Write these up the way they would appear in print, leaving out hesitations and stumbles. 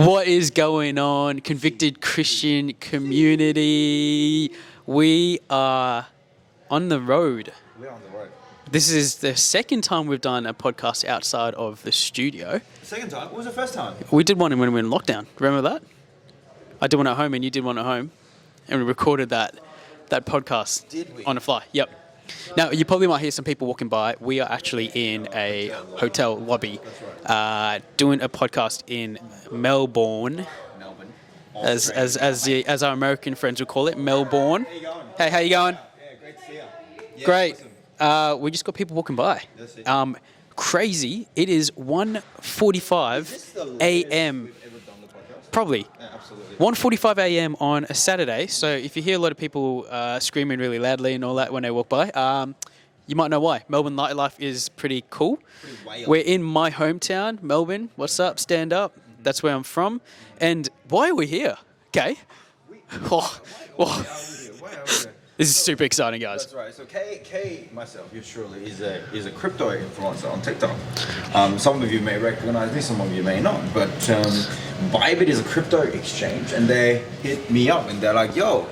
What is going on, convicted Christian community? We are on the road. We're on the road. This is the second time we've done a podcast outside of the studio. Second time? What was the first time? We did one when we were in lockdown. Remember that? I did one at home and you did one at home. And we recorded that podcast. Did we? On the fly. Yep. Now, you probably might hear some people walking by. We are actually in a hotel lobby doing a podcast in Melbourne. As our American friends would call it, Melbourne. How you going? Hey, how you going? Yeah, great to see you. Yeah, Great. awesome. We just got people walking by. That's it. Crazy. It is 1:45 a.m. We've ever done the podcast? Probably. Yeah, absolutely. 1:45 a.m. on a Saturday. So if you hear a lot of people screaming really loudly and all that when they walk by, you might know why. Melbourne nightlife is pretty cool. Pretty way up. We're in my hometown, Melbourne. What's up? Stand up. That's where I'm from. And why are we here? Okay. Oh. Why are we here? Why are we here? This is super exciting, guys. That's right. So Kay, myself, you surely is a crypto influencer on TikTok. Some of you may recognize me, some of you may not. But Bybit is a crypto exchange, and they hit me up and they're like, "Yo,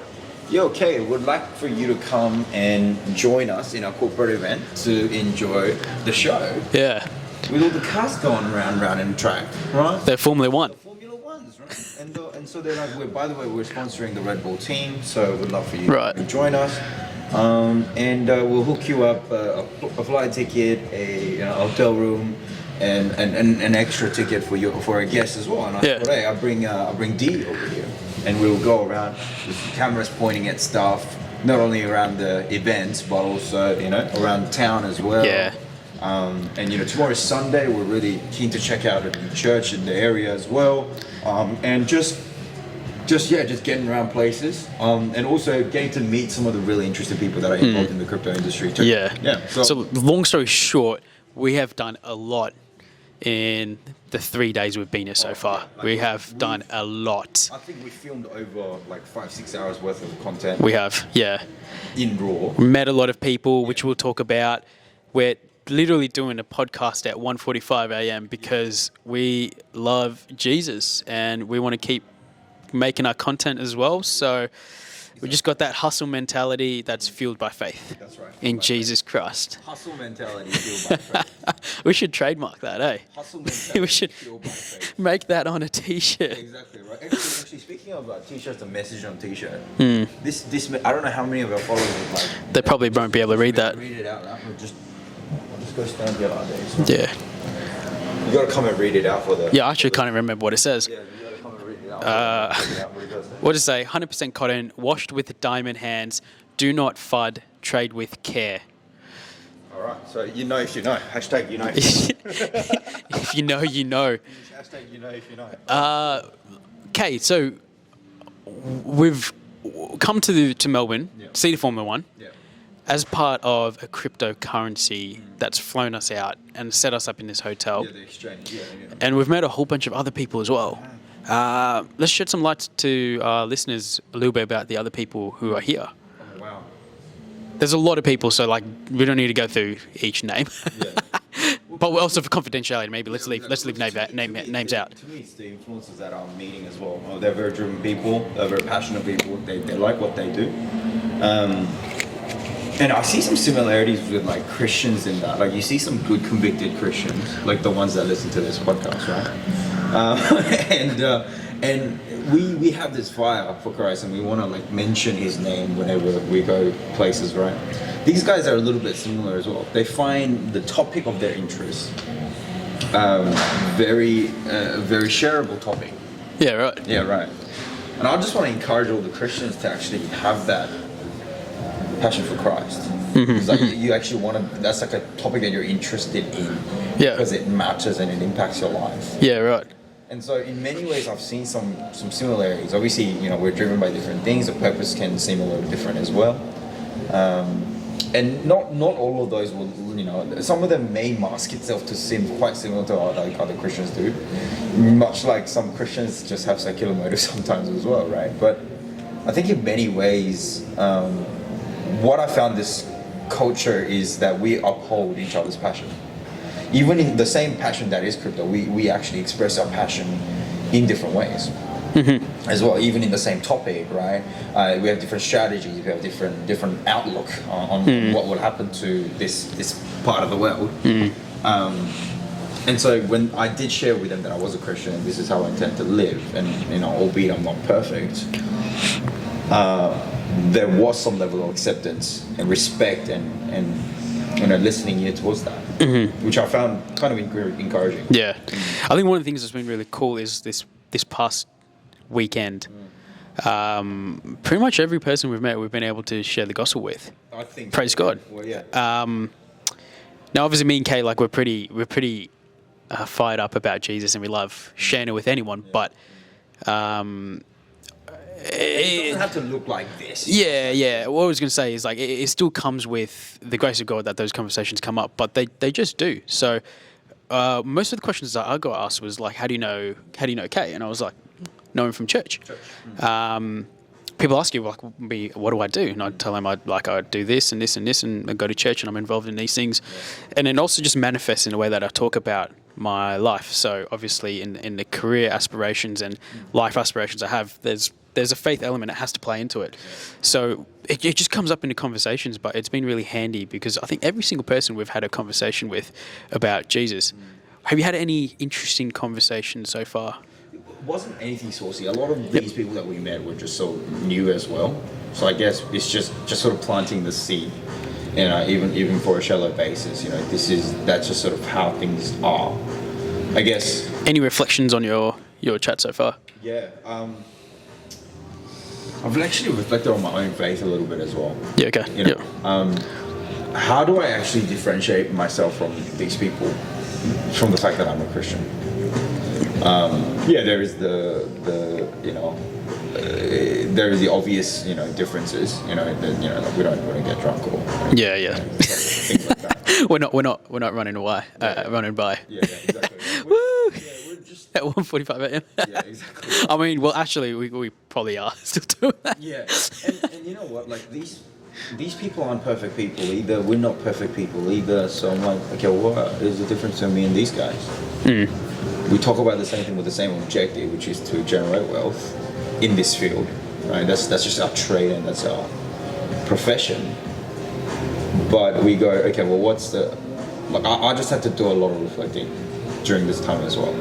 Kay, would like for you to come and join us in our corporate event to enjoy the show Yeah. with all the cars going round in the track, right?" They're Formula One. Formula Ones, right? And so they're like, by the way, we're sponsoring the Red Bull team, so we'd love for you Right. to join us. And we'll hook you up a flight ticket, a hotel room, and an extra ticket for a guest as well. And I Yeah. thought, hey, I'll bring D over here, and we'll go around with cameras pointing at stuff, not only around the events, but also around town as well. Yeah. And tomorrow's Sunday. We're really keen to check out a new church in the area as well, and just getting around places, and also getting to meet some of the really interesting people that are involved in the crypto industry too. Yeah. Yeah. So long story short, we have done a lot in the 3 days we've been here so far. We have done a lot. I think we filmed over like 5-6 hours worth of content. We have, yeah. In raw. We met a lot of people, which we'll talk about. We're literally doing a podcast at 1:45 a.m. because we love Jesus and we want to keep making our content as well. So we just got that hustle mentality that's fueled by faith. That's right. In By Jesus Christ. Hustle mentality fueled by faith. We should trademark that, eh? Hustle mentality We should fueled by faith. make that on a t-shirt. Exactly right. Actually, speaking of t-shirts, the message on t-shirt. This I don't know how many of our followers would like. They probably won't be able to read that. Read it out. I'll just go stand here like this. Yeah. You gotta come and read it out for the. Yeah, I actually can't even remember what it says. Yeah, you gotta come and read it out. What it does say. What does it say? 100% cotton, washed with diamond hands. Do not FUD. Trade with care. All right. So you know if you know. Hashtag you know. If you If you know, you know. know. Hashtag you know if you know. Okay, so we've come to Melbourne, Yeah. see the Formula One, Yeah. as part of a cryptocurrency that's flown us out and set us up in this hotel. Yeah, the exchange. Yeah. And we've met a whole bunch of other people as well. Let's shed some light to our listeners a little bit about the other people who are here. Oh, wow. There's a lot of people, so we don't need to go through each name. Yeah. But we're also for confidentiality, maybe let's leave To names out. To me, it's the influencers that I'm meeting as well. They're very driven people. They're very passionate people. They like what they do. And I see some similarities with like Christians in that. Like you see some good convicted Christians, like the ones that listen to this podcast, right? And we have this fire for Christ, and we want to like mention His name whenever we go places, right? These guys are a little bit similar as well. They find the topic of their interest very shareable topic. Yeah, right. Yeah, right. And I just want to encourage all the Christians to actually have that passion for Christ. It's like you actually want to. That's like a topic that you're interested in. Yeah. Because it matters and it impacts your life. Yeah, right. And so, in many ways, I've seen some similarities. Obviously, we're driven by different things. The purpose can seem a little different as well. And not all of those will, some of them may mask itself to seem quite similar to what other Christians do. Much like some Christians just have secular motives sometimes as well, right? But I think in many ways, what I found this culture is that we uphold each other's passion. Even in the same passion that is crypto, we actually express our passion in different ways. As well, even in the same topic, right? We have different strategies, we have different outlook on what will happen to this part of the world. And so when I did share with them that I was a Christian and this is how I intend to live, and albeit I'm not perfect, there was some level of acceptance and respect and listening ear towards that, which I found kind of encouraging. Yeah, I think one of the things that's been really cool is this past weekend. Pretty much every person we've met, we've been able to share the gospel with. I think. Praise God. Well, yeah. Now, obviously, me and Kay, like we're pretty fired up about Jesus, and we love sharing it with anyone. But it doesn't have to look like this. Yeah. What I was going to say is like it still comes with the grace of God that those conversations come up, but they just do. So most of the questions that I got asked was like, how do you know Kay? And I was like, know him from church. People ask you, like, what do I do? And I tell them I do this and this and this, and I go to church and I'm involved in these things. And it also just manifests in a way that I talk about my life. So obviously in the career aspirations and life aspirations I have, there's a faith element that has to play into it. So it just comes up in the conversations, but it's been really handy because I think every single person we've had a conversation with about Jesus. Have you had any interesting conversations so far? Wasn't anything saucy. A lot of these people that we met were just so new as well. So I guess it's just sort of planting the seed, even for a shallow basis. That's just sort of how things are. I guess. Any reflections on your chat so far? Yeah. I've actually reflected on my own faith a little bit as well. Yeah. Okay. How do I actually differentiate myself from these people, from the fact that I'm a Christian? There is there is the obvious differences. Like we don't get drunk or things like that. we're not running away, running by. Yeah, exactly. Woo! We're just at 1:45 a.m. Yeah, exactly. I mean, well, actually, we probably are still doing that. Yeah, and you know what? Like these people aren't perfect people either. We're not perfect people either. So I'm like, okay, what is the difference between me and these guys? We talk about the same thing with the same objective, which is to generate wealth in this field, right? That's just our trade and that's our profession. But we go, okay, well, I just had to do a lot of reflecting during this time as well.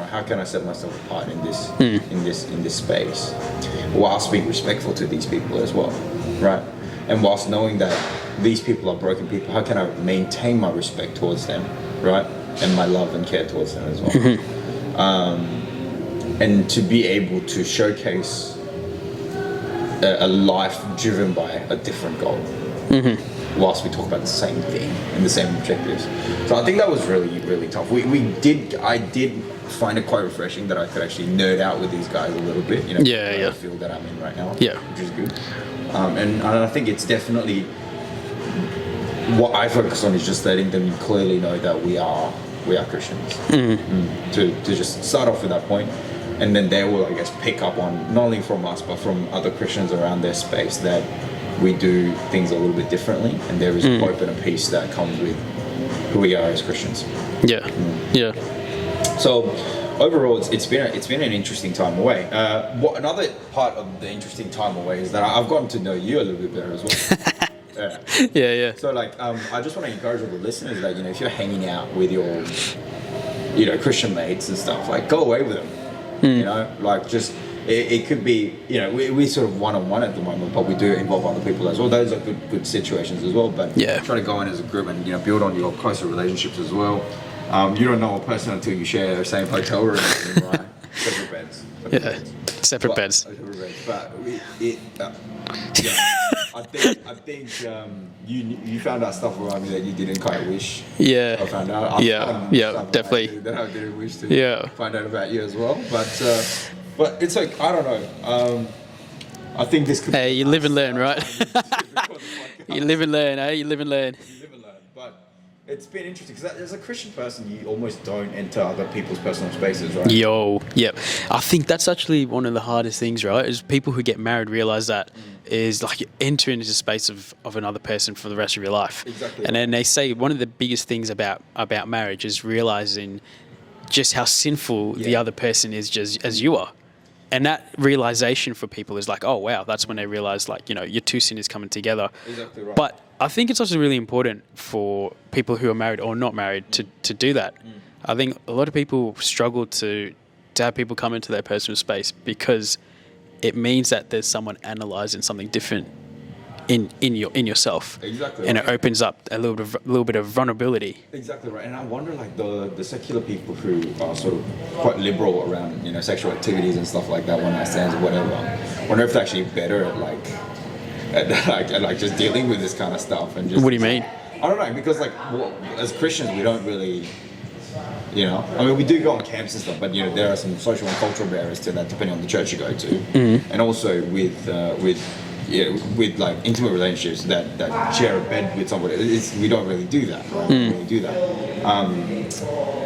How can I set myself apart in this space, whilst being respectful to these people as well, right? And whilst knowing that these people are broken people, how can I maintain my respect towards them, right? And my love and care towards them as well. And to be able to showcase a life driven by a different goal, whilst we talk about the same thing and the same objectives. So I think that was really, really tough. I did find it quite refreshing that I could actually nerd out with these guys a little bit, the field that I'm in right now, which is good. And I think it's definitely what I focus on is just letting them clearly know that we are Christians. To just start off with that point, and then they will, I guess, pick up on not only from us but from other Christians around their space that we do things a little bit differently, and there is a hope and a peace that comes with who we are as Christians. So overall, it's been an interesting time away. Another part of the interesting time away is that I've gotten to know you a little bit better as well. Yeah. So I just want to encourage all the listeners that if you're hanging out with your Christian mates and stuff, go away with them. It could be we sort of one-on-one at the moment, but we do involve other people as well. Those are good situations as well. But try to go in as a group and build on your closer relationships as well. You don't know a person until you share the same hotel room, right? Separate beds. Separate beds. But I think you found out stuff around me that you didn't quite wish. I found out. Definitely. That I didn't wish to find out about you as well. But it's like, I don't know. I think this could. Hey, you live and learn, right? You live and learn, eh? You live and learn. But it's been interesting because as a Christian person, you almost don't enter other people's personal spaces, right? I think that's actually one of the hardest things, right? Is people who get married realize that is like you enter into the space of another person for the rest of your life. Exactly. And then they say one of the biggest things about marriage is realizing just how sinful the other person is just as you are. And that realization for people is like, oh, wow, that's when they realize, like, you know, your two sinners coming together. Exactly right. But I think it's also really important for people who are married or not married to do that. I think a lot of people struggle to have people come into their personal space because it means that there's someone analyzing something different in yourself. Exactly. And right. it opens up a little bit of vulnerability. Exactly right. And I wonder, like, the secular people who are sort of quite liberal around, you know, sexual activities and stuff like that, one night stands or whatever. I wonder if they're actually better at just dealing with this kind of stuff. And just, What do you mean? I don't know, because, like, as Christians, we don't really, you know, I mean, we do go on camps and stuff, but, you know, there are some social and cultural barriers to that depending on the church you go to. And also with like intimate relationships that share a bed with somebody, we don't really do that. Right? We don't really do that.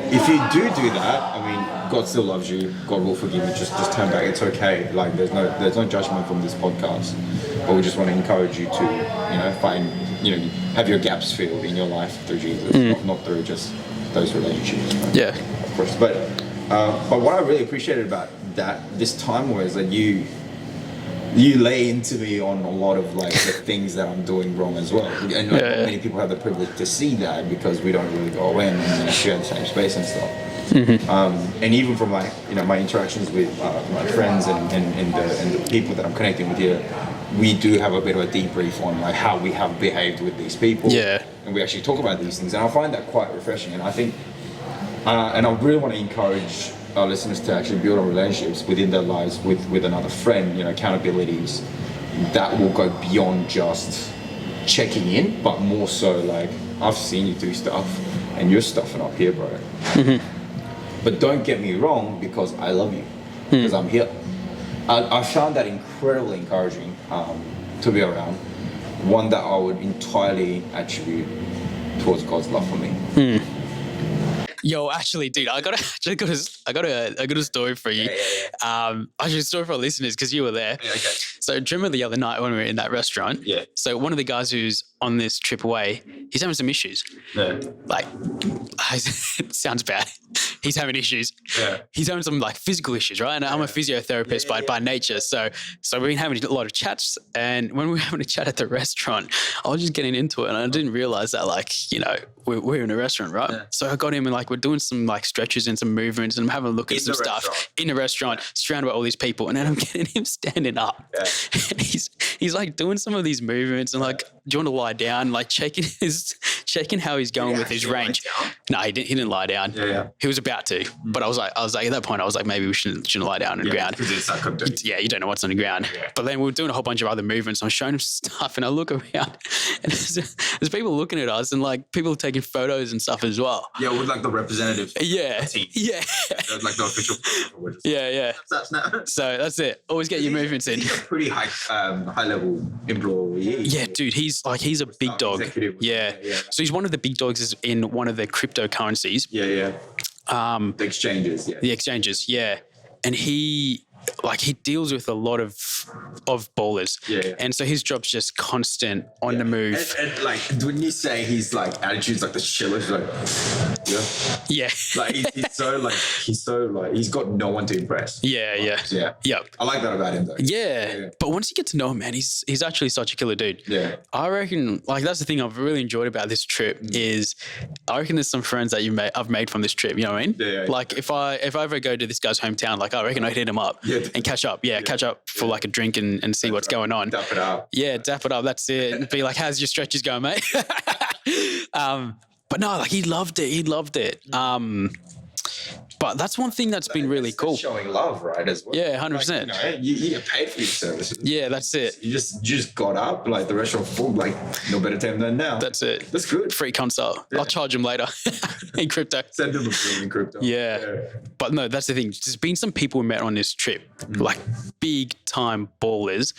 If you do that, I mean, God still loves you. God will forgive you. Just turn back. It's okay. Like there's no judgment from this podcast, but we just want to encourage you to, you know, have your gaps filled in your life through Jesus, not through just those relationships. Right? Yeah, of course. But what I really appreciated about this time was that you lay into me on a lot of like the things that I'm doing wrong as well, and like, many people have the privilege to see that because we don't really go in and share the same space and stuff. And even from my interactions with my friends and the people that I'm connecting with here, we do have a bit of a debrief on like how we have behaved with these people. And we actually talk about these things, and I find that quite refreshing. And I think, and I really want to encourage our listeners to actually build on relationships within their lives with another friend, you know, accountabilities that will go beyond just checking in, but more so like, I've seen you do stuff and you're stuffing up here, bro. But don't get me wrong, because I love you, because I'm here. I found that incredibly encouraging to be around. One that I would entirely attribute towards God's love for me. Yo, actually, dude, I got a story for you. Actually, a story for our listeners because you were there. So, do you remember the other night when we were in that restaurant? So, one of the guys who's on this trip away, he's having some issues. Like, it sounds bad. He's having issues. He's having some like physical issues, right? And I'm a physiotherapist by nature, so we've been having a lot of chats. And when we were having a chat at the restaurant, I was just getting into it, and I didn't realize that, like, you know, we're in a restaurant, right? So I got him, and like we're doing some like stretches and some movements, and I'm having a look at some stuff in the restaurant, surrounded by all these people, and then I'm getting him standing up, and he's like doing some of these movements, and like, do you want to lie down? Like checking how he's going with his range. No, he didn't lie down. He was about to, but I was like at that point I was like, maybe we shouldn't lie down on the ground. You don't know what's on the ground. But then we were doing a whole bunch of other movements. I'm showing him stuff, and I look around, and there's people looking at us, and like people taking photos and stuff as well. With like the representative team. Like the official. So that's it. Always get your movements in. He's a pretty high level employee. Yeah, dude, he's a big dog. So he's one of the big dogs in one of the cryptocurrencies. The exchanges. The exchanges, and he deals with a lot of ballers. And so his job's just constant on the move. And like, wouldn't you say he's like attitude's like the chillest, like like he's so he's got no one to impress. I like that about him though. But once you get to know him, man, he's actually such a killer dude. I reckon, like, that's the thing I've really enjoyed about this trip is I reckon there's some friends that I've made from this trip, you know what I mean? Like if I ever go to this guy's hometown, like I reckon I'd hit him up and catch up. Catch up for like a drink and see what's going on. Dap it up. Dap it up. That's it. And be like, how's your stretches going, mate? But no, like he loved it. But that's one thing that's been really cool. Showing love, right? As well. 100%. Like, you get paid for your services. That's it. You just got up, like the restaurant full, like no better time than now. That's it. That's good. Free consult. I'll charge him later in crypto. Send him a bill in crypto. But no, that's the thing. There's been some people we met on this trip, like big time ballers.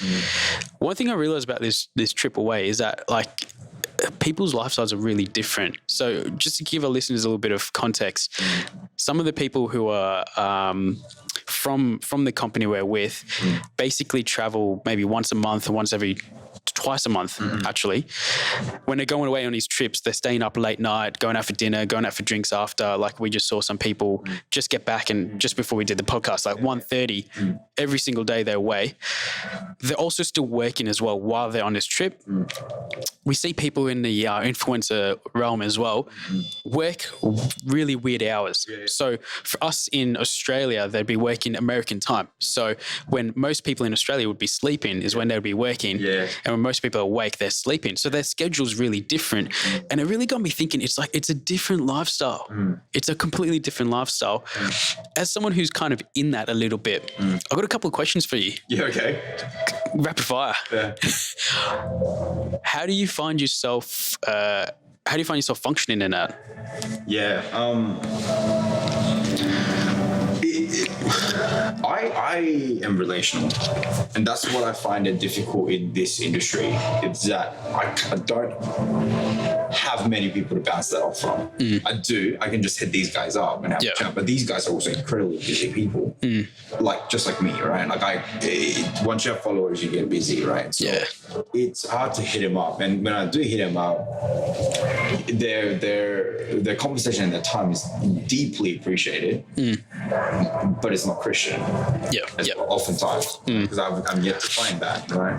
One thing I realized about this trip away is that like people's lifestyles are really different. So just to give our listeners a little bit of context, some of the people who are from the company we're with basically travel maybe once a month or twice twice a month, actually. When they're going away on these trips, they're staying up late night, going out for dinner, going out for drinks after. Like we just saw some people just get back, and just before we did the podcast, like 1:30 every single day they're away. They're also still working as well while they're on this trip. We see people in the influencer realm as well work really weird hours. So for us in Australia, they'd be working American time. So when most people in Australia would be sleeping is when they'd be working. And when most people are awake, they're sleeping. So their schedule's really different. And it really got me thinking, it's like, it's a different lifestyle. It's a completely different lifestyle. As someone who's kind of in that a little bit, I've got a couple of questions for you. Yeah, okay. Rapid fire. Yeah. How do you find yourself functioning in that? Yeah. I am relational, and that's what I find it difficult in this industry. It's that I don't have many people to bounce that off from. I can just hit these guys up and have a chat, but these guys are also incredibly busy people, like just like me, right? Like once you have followers, you get busy, right? So it's hard to hit them up, and when I do hit them up, their conversation and their time is deeply appreciated, but it's not Christian. Oftentimes, because I'm yet to find that, right?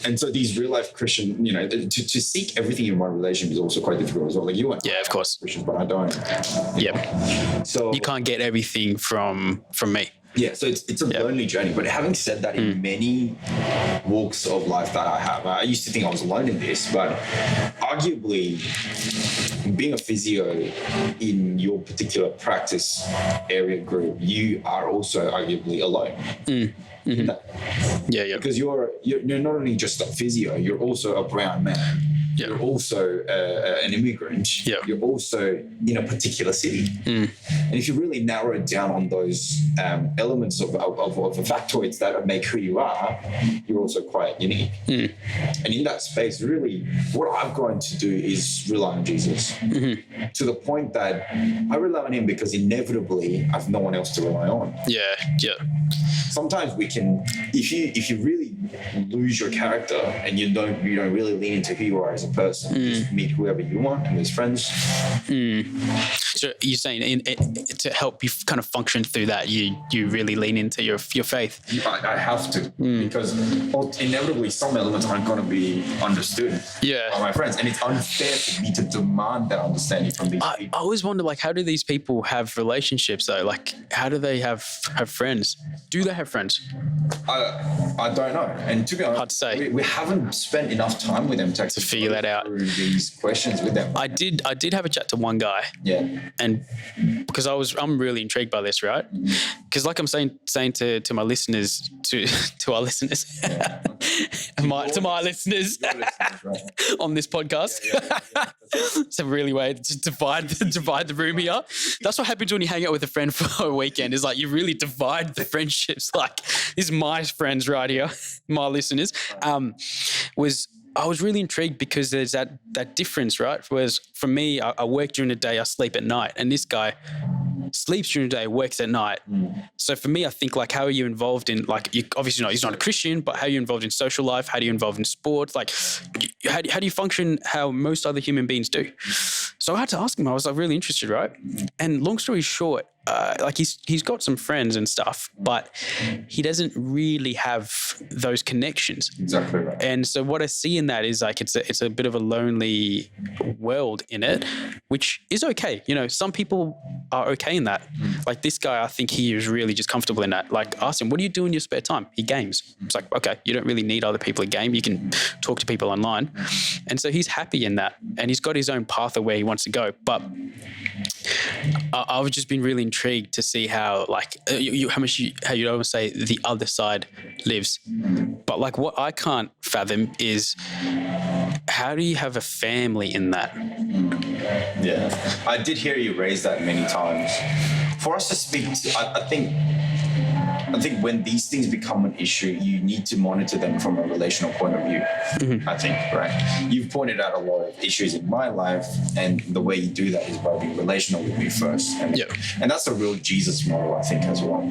And so these real life Christian, to seek everything in one relationship is also quite difficult as well. Like you and of course, Christians, but I don't. So you can't get everything from me. Yeah, so it's a lonely journey. But having said that, in many walks of life that I have, I used to think I was alone in this, but arguably being a physio in your particular practice area group, you are also arguably alone. Because you're not only just a physio, you're also a brown man. You're also an immigrant. You're also in a particular city. And if you really narrow it down on those elements of factoids that make who you are, you're also quite unique. And in that space, really, what I've grown to do is rely on Jesus to the point that I rely on him because inevitably I have no one else to rely on. Sometimes we can, if you really lose your character and you don't really lean into who you are as a person, just meet whoever you want and as friends. So you're saying to help you kind of function through that, you really lean into your faith. I have to, because inevitably some elements aren't going to be understood by my friends, and it's unfair for me to demand that understanding from these people. I always wonder, like, how do these people have relationships though? Like, how do they have friends? Do they have friends? I don't know, and to be honest, hard to say. We haven't spent enough time with them to figure that out. Through these questions with them. I did have a chat to one guy. And because I'm really intrigued by this, right? Because like I'm saying to my listeners, to our listeners, to my listeners on this podcast. It's a really way to divide the room here. That's what happens when you hang out with a friend for a weekend. Is like you really divide the friendships. Like this is my friends right here, my listeners. I was really intrigued because there's that difference, right? Whereas for me, I work during the day, I sleep at night, and this guy sleeps during the day, works at night. So for me, I think like, how are you involved in, like, you obviously he's not a Christian, but how are you involved in social life? How do you involved in sports? Like, how do you function how most other human beings do? So I had to ask him. I was like really interested, right? And long story short, like he's got some friends and stuff, but he doesn't really have those connections. Exactly right. And so what I see in that is like it's a bit of a lonely world in it, which is okay. Some people are okay in that. Like this guy, I think he is really just comfortable in that. Like ask him, what do you do in your spare time? He games. It's like, okay, you don't really need other people to game. You can talk to people online. And so he's happy in that, and he's got his own path of where he wants to go. But I've just been really intrigued to see how, like, how you always say the other side lives. But like, what I can't fathom is how do you have a family in that? Yeah, I did hear you raise that many times. For us to speak to, I think when these things become an issue, you need to monitor them from a relational point of view. I think, right? You've pointed out a lot of issues in my life, and the way you do that is by being relational with me first. And that's a real Jesus model, I think, as well.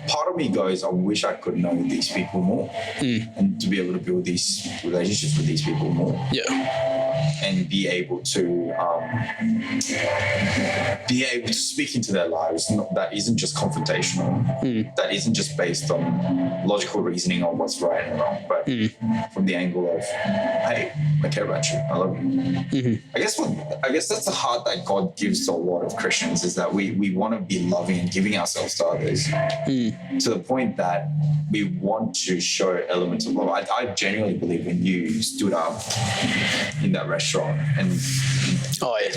part of me goes, I wish I could know these people more and to be able to build these relationships with these people more. Yeah. And be able to speak into their lives that isn't just confrontational, that isn't just based on logical reasoning on what's right and wrong, but from the angle of, hey, I care about you, I love you. I guess that's the heart that God gives to a lot of Christians, is that we want to be loving and giving ourselves to others to the point that we want to show elements of love. I genuinely believe when you stood up in that restaurant and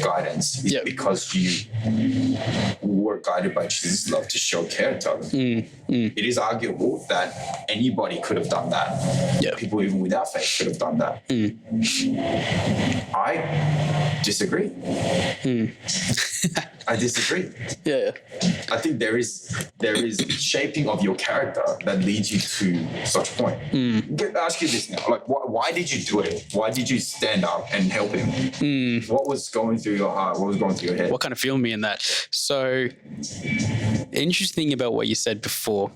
guidance, it's because you were guided by Jesus' love to show care to others. It is arguable that anybody could have done that. People even without faith could have done that. I disagree. I disagree. I think there is shaping of your character that leads you to such point. Ask you this now, like, why did you do it? Why did you stand up and help him? What was going through your heart? What was going through your head? What kind of filmed me in that? So, interesting about what you said before.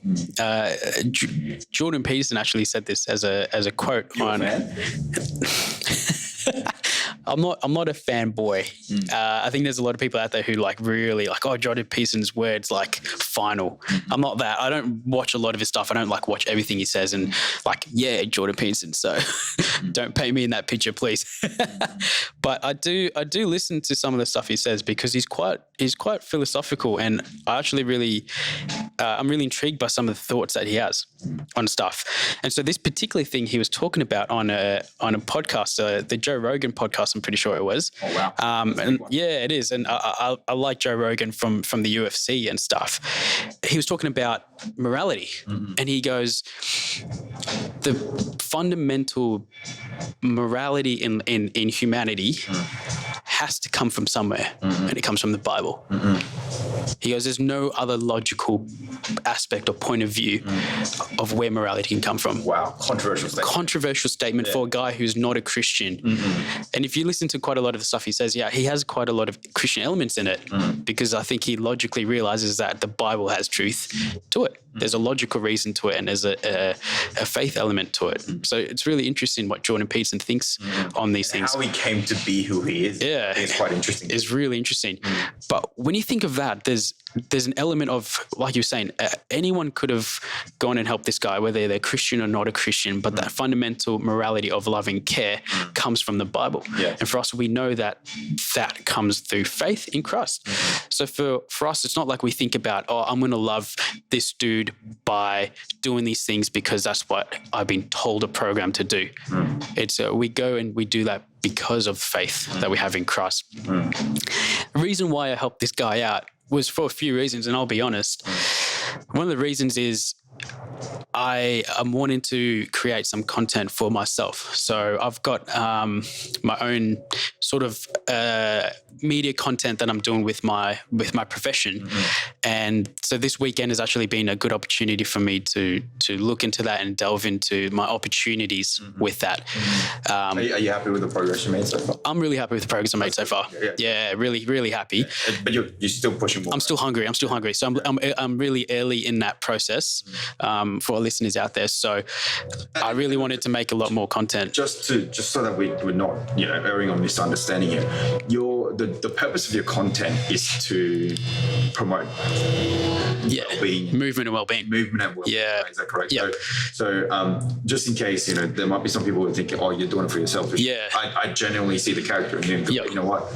Jordan Peterson actually said this as a quote. You're on. a fan? I'm not a fanboy. I think there's a lot of people out there who really Jordan Peterson's words final. I'm not that. I don't watch a lot of his stuff. I don't watch everything he says and Jordan Peterson. So don't paint me in that picture, please. But I do listen to some of the stuff he says because he's quite philosophical, and I actually I'm really intrigued by some of the thoughts that he has on stuff. And so this particular thing he was talking about on a podcast, the Joe Rogan podcast, I'm pretty sure it was. Oh, wow. And yeah, it is. And I like Joe Rogan from the UFC and stuff. He was talking about morality, and he goes, the fundamental morality in humanity has to come from somewhere, and it comes from the Bible. He goes, there's no other logical aspect or point of view of where morality can come from. Wow, controversial statement. For a guy who's not a Christian. And if you listen to quite a lot of the stuff he says, he has quite a lot of Christian elements in it, because I think he logically realizes that the Bible has truth to it. There's a logical reason to it, and there's a faith element to it. So it's really interesting what Jordan Peterson thinks on these things. How he came to be who he is. Yeah. It's quite interesting. It's really interesting. But when you think of that, there's an element of, like you were saying, anyone could have gone and helped this guy, whether they're Christian or not a Christian, but that fundamental morality of love and care comes from the Bible. And for us, we know that comes through faith in Christ. So for us, it's not like we think about, I'm going to love this dude by doing these things because that's what I've been told or programmed to do. It's we go and we do that because of faith that we have in Christ. The reason why I helped this guy out was for a few reasons, and I'll be honest. One of the reasons is I am wanting to create some content for myself. So I've got my own sort of media content that I'm doing with my profession, and so this weekend has actually been a good opportunity for me to look into that and delve into my opportunities with that. Are you happy with the progress you made so far? I'm really happy with the progress I made so far. Yeah, really, really happy. But you're still pushing more. I'm still hungry. So I'm really early in that process for our listeners out there. So I really wanted to make a lot more content. Just so that we're not erring on misunderstanding here. The purpose of your content is to promote well-being. Movement and well-being. Yeah. Is that correct? Yeah. So just in case, there might be some people who think, you're doing it for yourself. I genuinely see the character in you. You know what?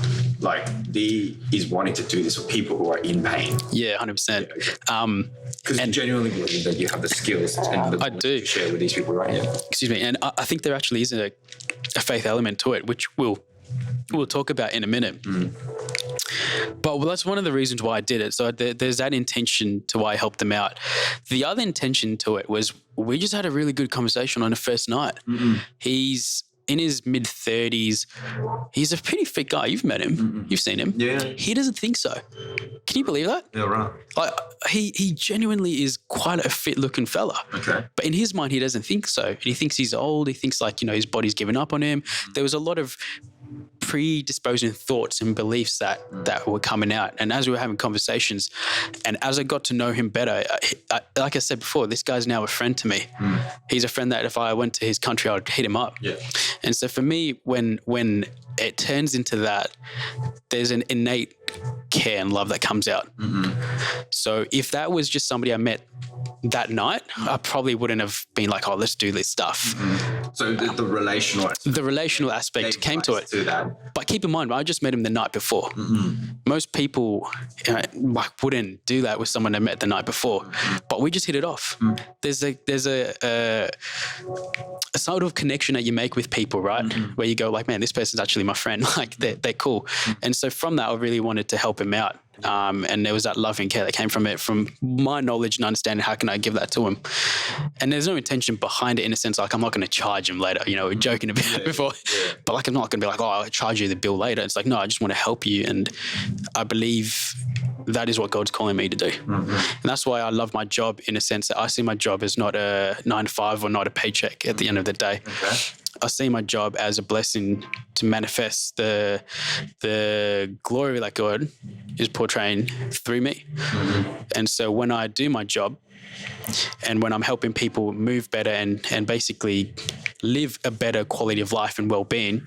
D is wanting to do this for people who are in pain. Yeah, 100%. Because you genuinely believe that you have the skills and the ability to share with these people, right? Yeah. Excuse me. And I think there actually is a faith element to it, which we'll talk about in a minute. But that's one of the reasons why I did it. So there's that intention to why I helped them out. The other intention to it was we just had a really good conversation on the first night. He's in his mid-30s. He's a pretty fit guy. You've met him. You've seen him. Yeah. He doesn't think so. Can you believe that? Yeah, right. He genuinely is quite a fit-looking fella. Okay. But in his mind, he doesn't think so. He thinks he's old. He thinks his body's given up on him. There was a lot of predisposing thoughts and beliefs that were coming out. And as we were having conversations, and as I got to know him better, like I said before, this guy's now a friend to me. He's a friend that if I went to his country, I'd hit him up. Yeah. And so for me, when it turns into that, there's an innate care and love that comes out. So if that was just somebody I met that night, I probably wouldn't have been like, oh, let's do this stuff. So the relational aspect came to it. That. But keep in mind, I just met him the night before. Most people like wouldn't do that with someone they met the night before, but we just hit it off. There's a sort of connection that you make with people, right? Where you go like, man, this person's actually my friend. Like they're cool. And so from that, I really wanted to help him out. And there was that love and care that came from it, from my knowledge and understanding. How can I give that to him? And there's no intention behind it in a sense, like I'm not going to charge him later, you know, we're joking about it before, but like I'm not going to be like, oh, I'll charge you the bill later. It's like, no, I just want to help you. And I believe that is what God's calling me to do. And that's why I love my job, in a sense that I see my job as not a 9 to 5 or not a paycheck at the end of the day. I see my job as a blessing to manifest the glory that God is portraying through me. And so when I do my job and when I'm helping people move better and basically live a better quality of life and well-being,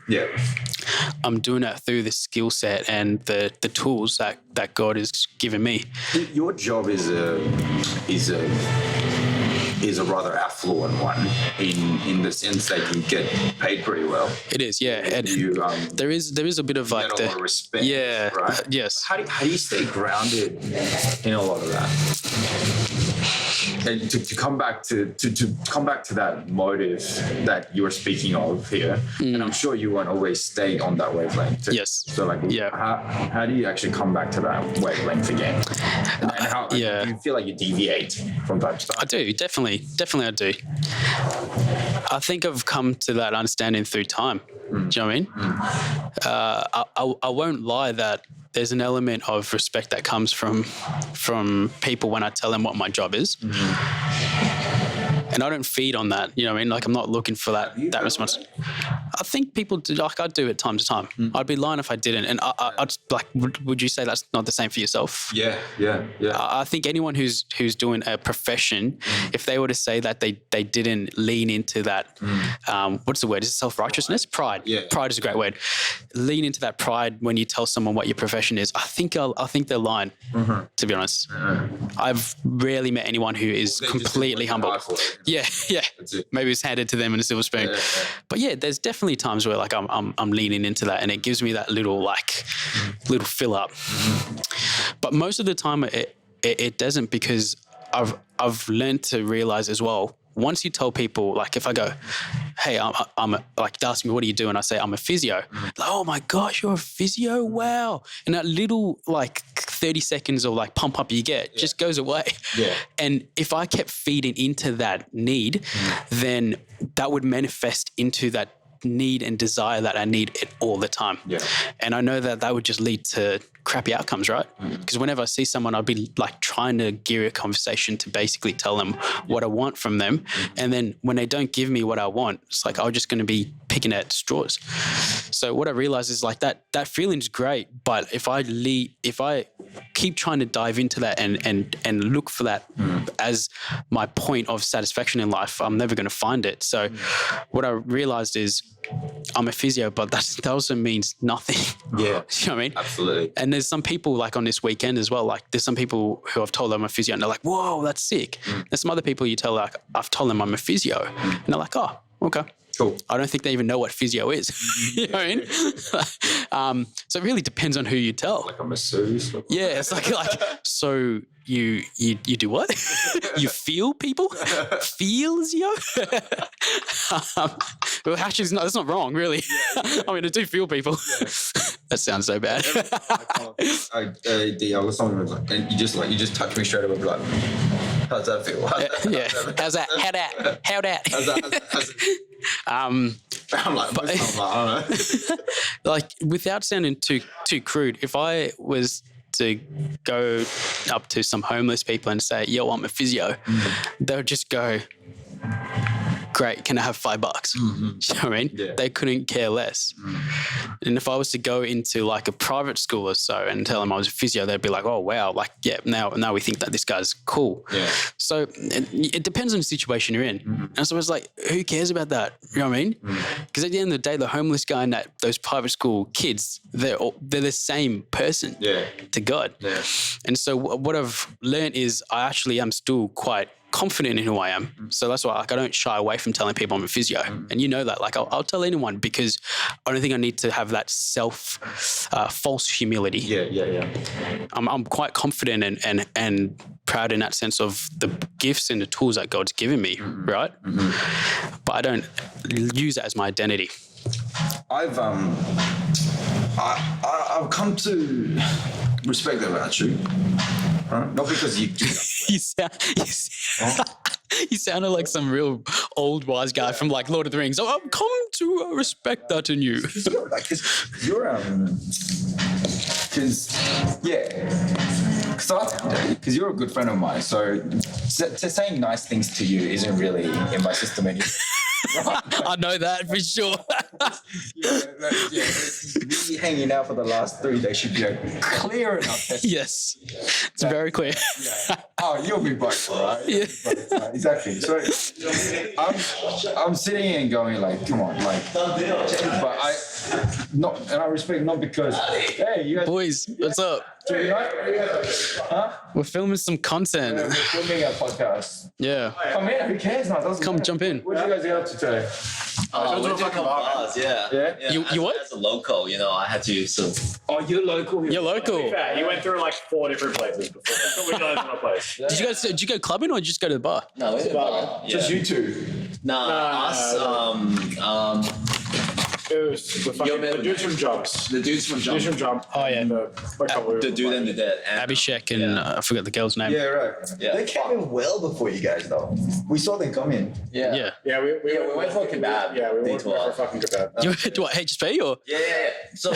I'm doing it through the skill set and the tools that God has given me. Your job is a rather affluent one in the sense that you get paid pretty well. It is, yeah. And you, there is a bit of like a lot of respect, right? Yes. How do you stay grounded in a lot of that? And to come back to that motive that you were speaking of here, and I'm sure you won't always stay on that wavelength too. Yes. So like, how do you actually come back to that wavelength again? And how do you feel like you deviate from that stuff? I do, definitely I do. I think I've come to that understanding through time. Do you know what I mean? I won't lie that there's an element of respect that comes from people when I tell them what my job is. And I don't feed on that, you know what I mean? Like I'm not looking for that response. I think people do, like I do it time to time. I'd be lying if I didn't. And I'd like, would you say that's not the same for yourself? Yeah. I think anyone who's doing a profession, if they were to say that they didn't lean into that, what's the word? Is it self-righteousness? Pride. Yeah. Pride is a great word. Lean into that pride when you tell someone what your profession is. I think they're lying, to be honest. I've rarely met anyone who is completely humble. Yeah. Maybe it's handed to them in a silver spoon. But yeah, there's definitely times where like I'm leaning into that, and it gives me that little fill up. But most of the time it doesn't, because I've learned to realize as well, once you tell people, like if I go, hey, I'm like, they ask me, what do you do? And I say, I'm a physio. Like, oh my gosh, you're a physio? Wow. And that little like 30 seconds of like pump up you get just goes away. Yeah. And if I kept feeding into that need, then that would manifest into that need and desire that I need it all the time. Yeah. And I know that would just lead to crappy outcomes, right? Because whenever I see someone, I'll be like trying to gear a conversation to basically tell them what I want from them. And then when they don't give me what I want, it's like I'm just going to be picking at straws. So what I realize is like that feeling's great, but if I keep trying to dive into that and look for that as my point of satisfaction in life, I'm never going to find it. So what I realized is I'm a physio, but that also means nothing. Yeah. You know what I mean? Absolutely. And there's some people like on this weekend as well, like there's some people who I've told them I'm a physio and they're like, whoa, that's sick. There's some other people you tell like, I've told them I'm a physio and they're like, oh, okay. Cool. I don't think they even know what physio is. You know what I mean? So it really depends on who you tell. Like a masseuse. Yeah, it's like so you do what? You feel people? Feels you? Well, actually, that's not wrong, really. Yeah. I mean, I do feel people. Yeah. That sounds so bad. I was talking about, and you just touch me straight away, like, how's that feel? How's that? How that? How's that? I'm like, I don't know. Like, without sounding too crude, if I was to go up to some homeless people and say, yo, I'm a physio, they would just go, great, can I have $5? You know what I mean? Yeah. They couldn't care less. And if I was to go into like a private school or so and tell them I was a physio, they'd be like, oh, wow, like, yeah, now we think that this guy's cool. Yeah. So it depends on the situation you're in. And so it's like, who cares about that? You know what I mean? Because at the end of the day, the homeless guy and those private school kids, they're the same person to God. Yeah. And so what I've learned is I actually am still quite confident in who I am. So that's why like, I don't shy away from telling people I'm a physio. And you know that. Like I'll tell anyone because I don't think I need to have that false humility. Yeah. I'm quite confident and proud in that sense of the gifts and the tools that God's given me, right? But I don't use that as my identity. I've come to respect that about you. Right? Not because you do that. You sounded like some real old wise guy from like Lord of the Rings. Oh, I've come to respect that in you. Because you're a good friend of mine. So saying nice things to you isn't really in my system anymore. I know that for sure. Me hanging out for the last 3 days should be clear enough. Yes, it's very clear. Oh, you'll be both, right? Yeah. Exactly. So I'm sitting here and going like, come on, like, but I respect not because, hey, you guys, Boys, what's up? Huh? We're filming some content. We're filming a podcast. Yeah. Come in, who cares now? Come jump in. What did you guys get up to today? We did fucking bars, yeah. You what? As a local, I had to sort of... Oh, you're local. You're local. Yeah, he went through like 4 different places before. We got into a place. Did you go clubbing or did you just go to the bar? No, it's bar. Just you two. us, It was the dudes from Jumps. the dudes from Jump. Oh, yeah. The dude and the dead. And, Abhishek and I forgot the girl's name. Yeah, right. Yeah. They came in well before you guys, though. We saw them come in. Yeah. Yeah, we went for a kebab. Yeah, we went for Detour. a fucking kebab. You went to what, HSP or? Yeah. So a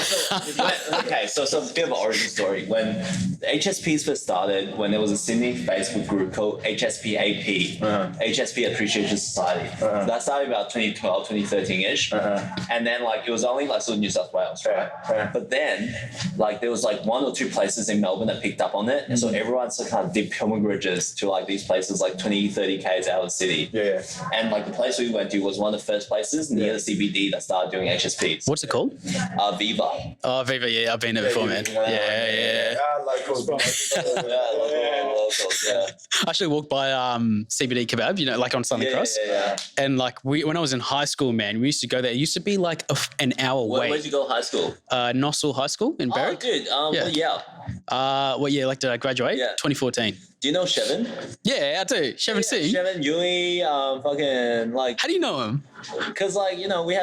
bit of an origin story. When the HSPs first started, when there was a Sydney Facebook group called HSPAP, HSP Appreciation Society. So that started about 2012, 2013-ish. And then like it was only like sort of New South Wales, right? But then like there was like 1 or 2 places in Melbourne that picked up on it. And so everyone sort of kind of did pilgrimages to like these places like 20, 30 Ks out of the city. Yeah. And like the place we went to was one of the first places near the CBD that started doing HSPs. What's it called? Viva. Oh, Viva, yeah, I've been there before, man. Yeah. Locals. Locals, yeah. I actually walked by CBD Kebab, like on Southern Cross. Yeah. And like when I was in high school, man, we used to go there. It used to be like an hour Where'd wait. you go to high school? Nossal High School in Oh, Berwick. good. What year? Like did I graduate? Yeah. 2014. Do you know Shevin? Yeah, I do. Shevin C. Shevin, Yui, fucking like, How do you know him? cause like we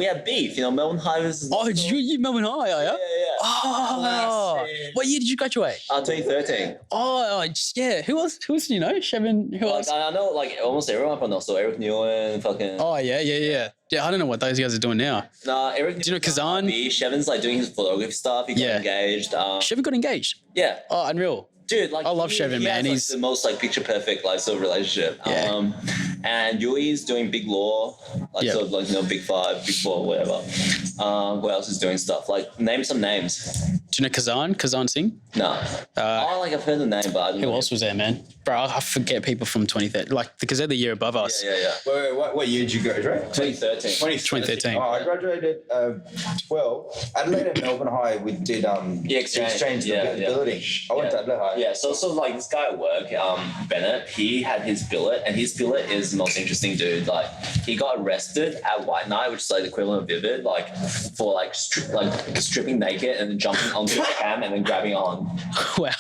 had beef. Melbourne High was. Oh, you Melbourne High, are you? Yeah. Oh, what year did you graduate? 2013. Oh, yeah. Who else? Shevin. Who else? I know like almost everyone from Nossal. Eric Nguyen, fucking. Oh, yeah. Yeah, I don't know what those guys are doing now. Nah, Eric. Do you know Kazan? Shevin's like doing his photography stuff. He got engaged. Shevin got engaged. Yeah. Oh, unreal. Dude, like I love Shevin, man. Has, He's the most like picture perfect like sort of relationship. Yeah. And Yui's doing Big Law, like sort of like Big 5, Big 4, whatever. Who else is doing stuff? Like name some names. Do you know Kazan Singh? No. I've heard the name, but I don't know. Who else was there, man? Bro, I forget people from 2013. Like, because they're the year above us. Yeah. Wait, what year did you graduate? 2013. 2013. Oh, I graduated 12. Adelaide and Melbourne High, we did exchange the building. I went to Adelaide High. Yeah, so like this guy at work, Bennett, he had his billet, and his billet is the most interesting dude. Like, he got arrested at White Night, which is like the equivalent of Vivid, like for like stripping naked and then jumping onto a cam and then grabbing on. Wow.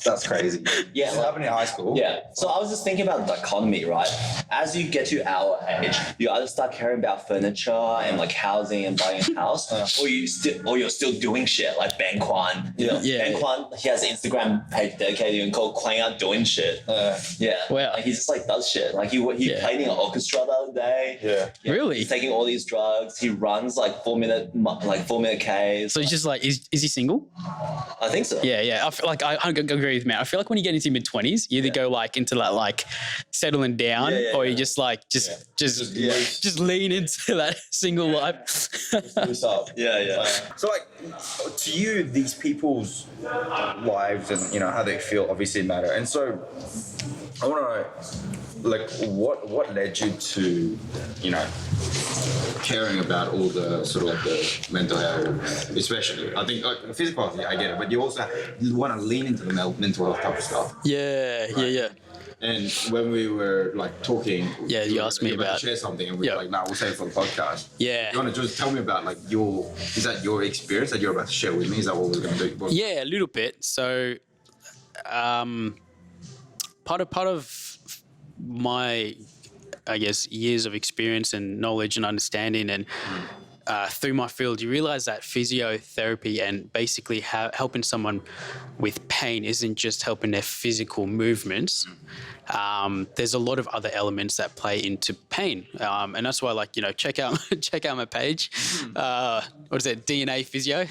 That's crazy. Yeah, This happened in high school. Yeah. So I was just thinking about the dichotomy, right? As you get to our age, you either start caring about furniture and like housing and buying a house, or you're still doing shit like Ben Kwan. Ben Kwan, he has an Instagram page dedicated and called Kwang Out Doing Shit. Yeah. Wow. Like he just like does shit. Like he played in an orchestra the other day. Yeah. Really? He's taking all these drugs. He runs like 4 minute Ks. So he's just like, is he single? I think so. Yeah. I feel like I agree smooth, man. I feel like when you get into mid-20s, you either go like into that like settling down, or you just like just lean into that single life. So like, to you, these people's lives and how they feel obviously matter. And so I want to know, like, what led you to caring about all the sort of like the mental health, especially. I think like physical health, I get it, but you also want to lean into the mental health type of stuff. Yeah. And when we were like talking, you asked me about to share something, and we were like, "No, we'll save it for the podcast." Yeah. You want to just tell me about like is that your experience that you're about to share with me? Is that what we're going to do? Yeah, a little bit. So, part of my, I guess, years of experience and knowledge and understanding, and through my field, you realize that physiotherapy and basically helping someone with pain isn't just helping their physical movements. There's a lot of other elements that play into pain, and that's why, like, check out my page. What is it? DNA Physio.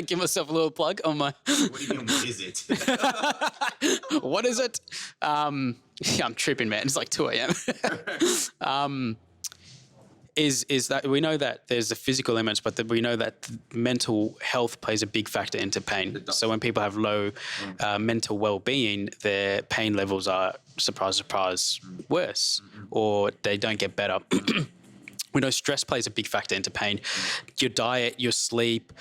Give myself a little plug on my. What do you mean? What is it? What is it? Yeah, I'm tripping, man. It's like 2 a.m. Is that we know that there's the physical elements, but we know that mental health plays a big factor into pain. So when people have low mental well-being, their pain levels are, surprise, worse, or they don't get better. We know stress plays a big factor into pain. Your diet, your sleep,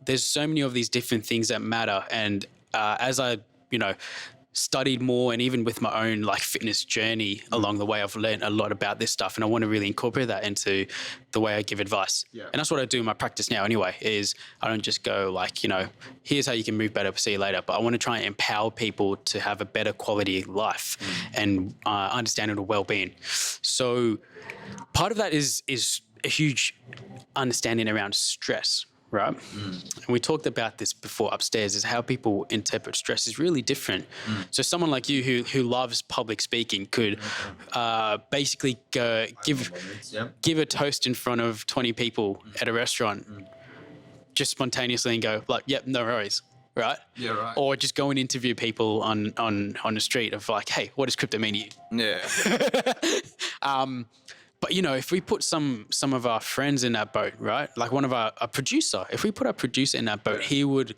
there's so many of these different things that matter. And as I, studied more, and even with my own like fitness journey along the way, I've learned a lot about this stuff, and I want to really incorporate that into the way I give advice. And that's what I do in my practice now anyway, is I don't just go like, here's how you can move better, see you later, but I want to try and empower people to have a better quality life and understanding of well-being. So part of that is a huge understanding around stress. Right? And we talked about this before upstairs, is how people interpret stress is really different. So someone like you who loves public speaking could basically give a toast in front of 20 people at a restaurant just spontaneously and go like, yep, no worries. Right? Yeah, right. Or just go and interview people on the street of like, hey, what does crypto mean to you? Yeah. But, if we put some of our friends in that boat, right? Like a producer, if we put our producer in that boat, he would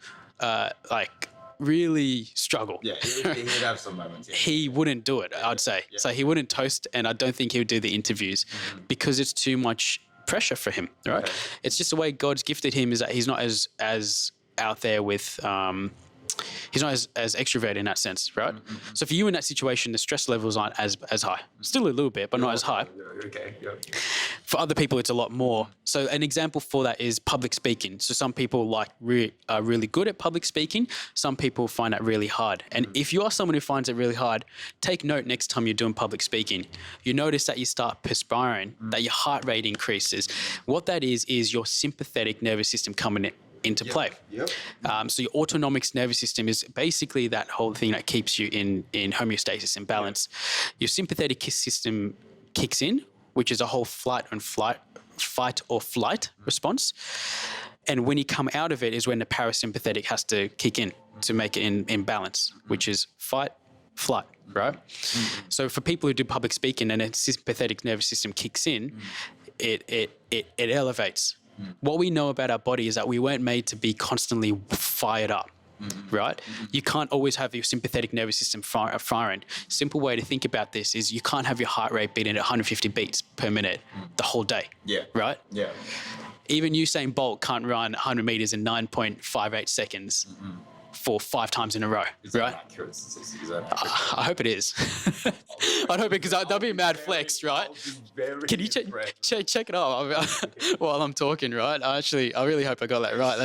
really struggle. Yeah, he'd have some moments. Yeah. He wouldn't do it, I'd say. Yeah. So he wouldn't toast, and I don't think he would do the interviews because it's too much pressure for him, right? Okay. It's just the way God's gifted him, is that he's not as out there with... he's not as extroverted in that sense, right? So for you in that situation, the stress levels aren't as high. Still a little bit, but not as high. Okay. Yep. For other people, it's a lot more. So an example for that is public speaking. So some people are really good at public speaking. Some people find that really hard. And if you are someone who finds it really hard, take note next time you're doing public speaking. You notice that you start perspiring, that your heart rate increases. What that is your sympathetic nervous system coming into play. So your autonomic nervous system is basically that whole thing that keeps you in homeostasis and balance. Your sympathetic system kicks in, which is a whole fight or flight response. And when you come out of it is when the parasympathetic has to kick in to make it in balance, which is fight, flight, right? So for people who do public speaking and a sympathetic nervous system kicks in, it elevates. What we know about our body is that we weren't made to be constantly fired up, right? You can't always have your sympathetic nervous system firing. Simple way to think about this is you can't have your heart rate beating at 150 beats per minute the whole day, right? Yeah. Even Usain Bolt can't run 100 meters in 9.58 seconds for 5 times in a row, right? I hope it is. I hope it, because that'll be a mad flex, right? Can you check it out while I'm talking, right? I really hope I got that right.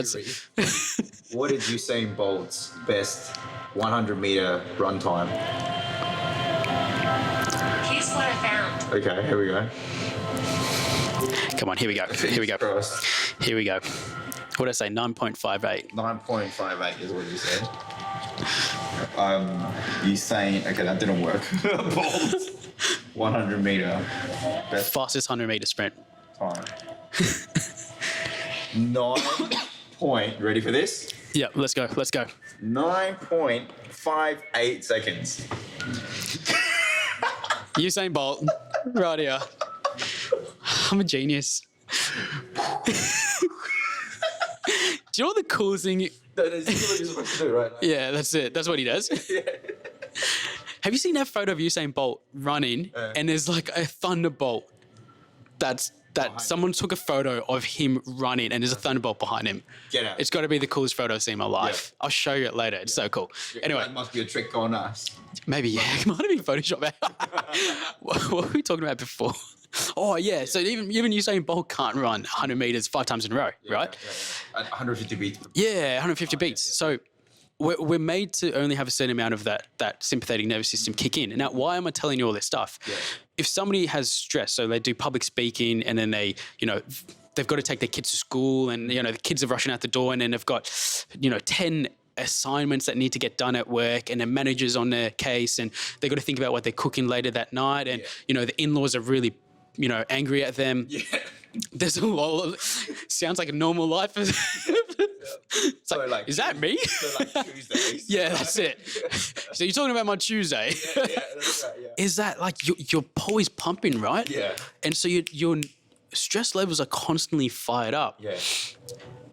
What is Usain Bolt's best 100-meter run time? Here's what I found. Okay, here we go. Come on, here we go. Here we go. What did I say? 9.58. 9.58 is what you said. Usain, okay, that didn't work. Bolt, 100 meter. Best fastest 100 meter sprint. Time. 9 point, ready for this? Yeah, let's go. 9.58 seconds. Usain Bolt, right here. I'm a genius. Do you know what the coolest thing? That is what you're supposed to do, right? Like, Yeah, that's it. That's what he does. Have you seen that photo of Usain Bolt running and there's like a thunderbolt that someone took a photo of him running and there's a thunderbolt behind him. Get out. It's got to be the coolest photo I've seen in my life. Yeah. I'll show you it later. It's so cool. Anyway, that must be a trick on us. maybe, yeah, it might have been Photoshop. What were we talking about before? Oh, yeah. So even Usain Bolt can't run 100 meters 5 times in a row, right? At 150 beats. Yeah, 150 beats. So we're made to only have a certain amount of that sympathetic nervous system kick in. And now, why am I telling you all this stuff? Yeah. If somebody has stress, so they do public speaking and then they've got to take their kids to school and, the kids are rushing out the door and then they've got, 10 assignments that need to get done at work and the manager's on their case and they've got to think about what they're cooking later that night and, the in-laws are really, angry at them. Yeah. There's a lot of, sounds like a normal life. It's like, is that me? So like Tuesdays. Yeah, that's it. So you're talking about my Tuesday. Yeah, that's right, yeah. Is that like your always pumping, right? Yeah. And so your stress levels are constantly fired up. Yeah.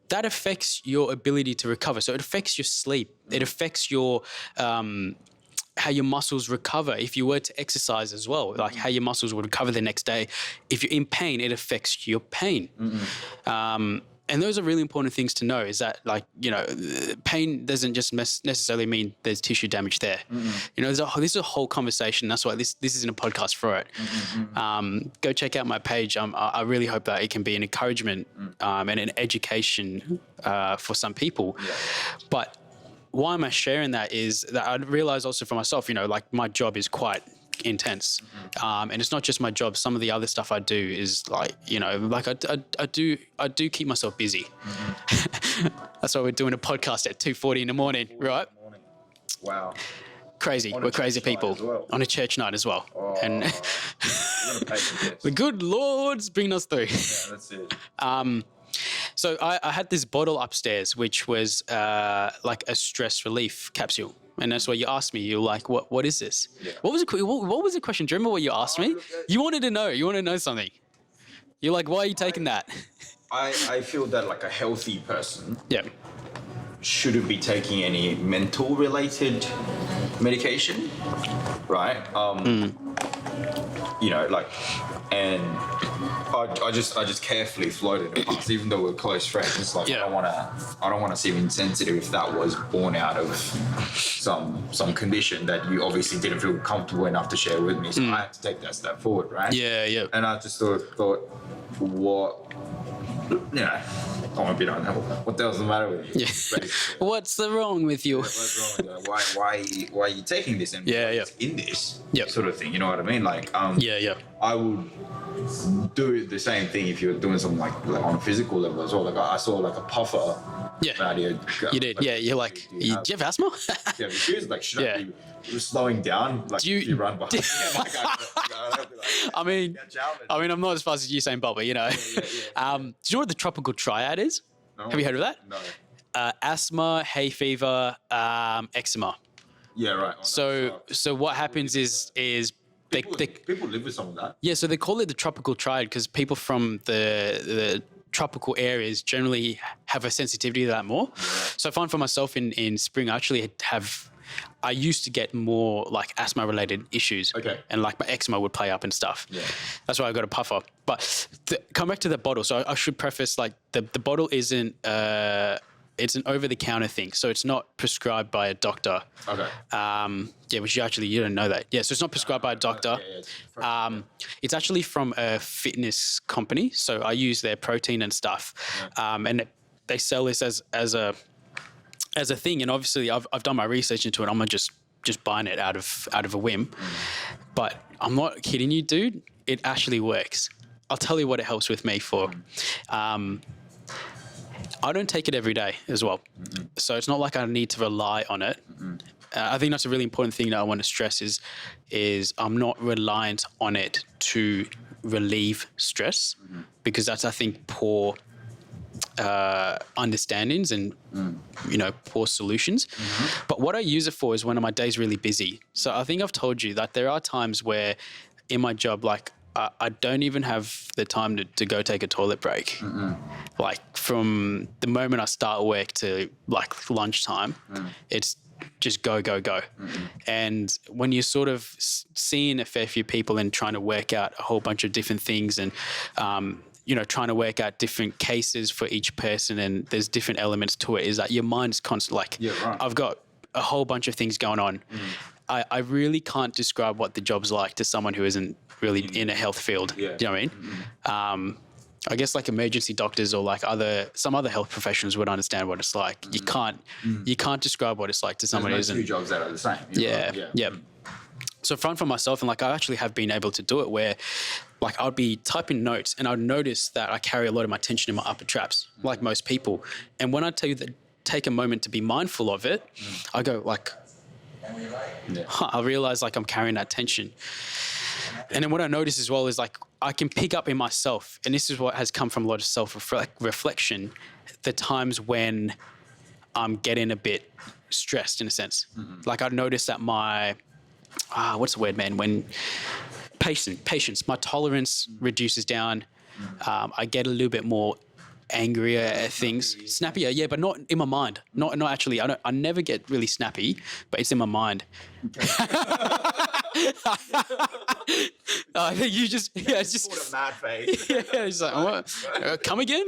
That affects your ability to recover. So it affects your sleep. It affects your how your muscles recover if you were to exercise as well, like how your muscles would recover the next day. If you're in pain, it affects your pain. And those are really important things to know is that pain doesn't just necessarily mean there's tissue damage there. This is a whole conversation. That's why this isn't a podcast for it. Go check out my page. I really hope that it can be an encouragement and an education for some people. Yeah. But why am I sharing that is that I realize also for myself, my job is quite intense. And it's not just my job. Some of the other stuff I do is I do keep myself busy. That's why we're doing a podcast at 2:40 in the morning, right? Wow. Crazy. We're crazy people on a church night as well. Oh, And you're gonna pay for this. the good Lord's bringing us through. Yeah, that's it. So I had this bottle upstairs, which was like a stress relief capsule. And that's what you asked me. You're like, what is this? Yeah. What was the question? Do you remember what you asked me? You wanted to know. You want to know something. You're like, why are you taking that? I feel that like a healthy person Yeah. shouldn't be taking any mental related medication, right? And I just carefully floated it past, even though we're close friends. It's like Yeah. I don't want to seem insensitive if that was born out of some condition that you obviously didn't feel comfortable enough to share with me. So I had to take that step forward, right? Yeah, yeah. And I just thought, what the hell's the matter with you? Yeah. Basically. What's wrong with you? What's wrong with that? Why are you taking this and Yeah. in this Yep. sort of thing? You know what I mean? Like, Yeah. I would do the same thing if you're doing something like on a physical level as well. Like I saw like a puffer. Yeah. Out here. You did. Yeah. You're like, do you have asthma? Yeah, shoes. Like, should I be slowing down? Like, Do you- if you run behind? I mean, I'm not as fast as Usain Bolt, but do you know what the tropical triad is? No. Have you heard of that? No. Asthma, hay fever, eczema. Yeah, right. So what happens is people live with some of that. Yeah, so they call it the tropical triad because people from the tropical areas generally have a sensitivity to that more. Yeah. So I find for myself in spring, I used to get more like asthma related issues. Okay. And like my eczema would play up and stuff. Yeah. That's why I got a puffer. But come back to the bottle. So I should preface like the bottle isn't it's an over-the-counter thing, so it's not prescribed by a doctor. Okay. Which you don't know that. Yeah, so it's not prescribed by a doctor. It's actually from a fitness company, so I use their protein and stuff, and they sell this as a thing. And obviously, I've done my research into it. I'm not just buying it out of a whim, but I'm not kidding you, dude. It actually works. I'll tell you what it helps with me for. I don't take it every day as well. Mm-hmm. So it's not like I need to rely on it. Mm-hmm. I think that's a really important thing that I want to stress is I'm not reliant on it to relieve stress because that's, I think, poor understandings and poor solutions. But what I use it for is when my day's really busy. So I think I've told you that there are times where in my job, like I don't even have the time to go take a toilet break. Like from the moment I start work to like lunchtime, it's just go. And when you're sort of seeing a fair few people and trying to work out a whole bunch of different things and trying to work out different cases for each person, and there's different elements to it, is that your mind's constant. Like, I've got a whole bunch of things going on. I really can't describe what the job's like to someone who isn't really in a health field. Do you know what I mean? I guess like emergency doctors or like some other health professionals would understand what it's like. You can't describe what it's like to someone who isn't. There's no two jobs that are the same. Yeah. So for myself, and like I actually have been able to do it where like I'd be typing notes and I'd notice that I carry a lot of my tension in my upper traps, like most people. And when I tell you that, take a moment to be mindful of it, I go like, I realize like I'm carrying that tension. And then what I notice as well is like I can pick up in myself, and this is what has come from a lot of self-reflection, the times when I'm getting a bit stressed in a sense. Like I'd notice that my what's the word, man? When patience, my tolerance reduces down. I get a little bit more angrier at things, snappier, yeah, but not in my mind. Not actually. I never get really snappy, but it's in my mind. You just, it's just What a mad face. yeah. It's like, what? Come again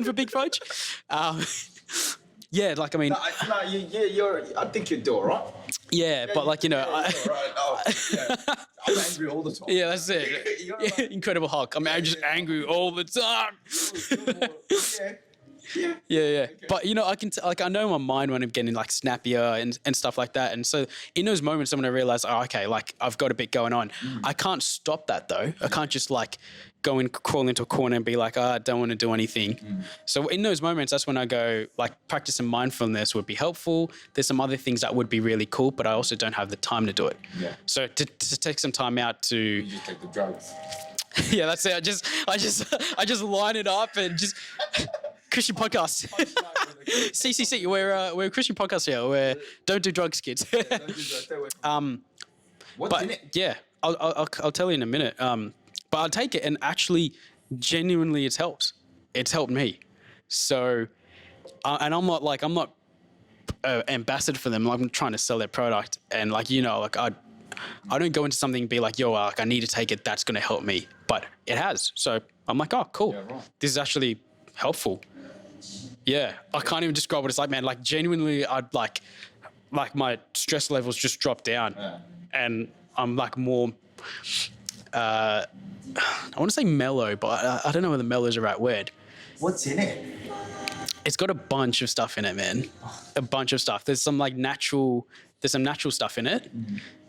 for Big Fudge. Yeah, like I mean, I think you'd do all right. yeah, but like I'm angry all the time. yeah, that's it. You're Yeah, right. Incredible Hulk. I'm just angry all the time. Yeah. Yeah. But I can I know my mind when I'm getting like snappier and stuff like that. And so in those moments, I'm gonna realize, okay, like I've got a bit going on. I can't stop that though. I can't just like go and crawl into a corner and be like, I don't want to do anything. So in those moments, that's when I go like practicing mindfulness would be helpful. There's some other things that would be really cool, but I also don't have the time to do it. Yeah. So to take some time out to You just take the drugs. yeah, that's it. I just line it up and just Christian podcast. CCC. We're a Christian podcast here. We're don't do drugs, kids. What's in it? Yeah, I'll tell you in a minute. But I'll take it, and actually, genuinely, it helps. It's helped me. So, and I'm not ambassador for them. I'm trying to sell their product, and like I don't go into something and be like, yo, like I need to take it. That's going to help me, but it has. So I'm like, oh, cool. Yeah, right. This is actually helpful. Yeah, I can't even describe what it's like, man. Like genuinely, I'd like my stress levels just drop down, and I'm like more. I want to say mellow, but I don't know whether mellow is the right word. What's in it? It's got a bunch of stuff in it, man. A bunch of stuff. There's some natural stuff in it.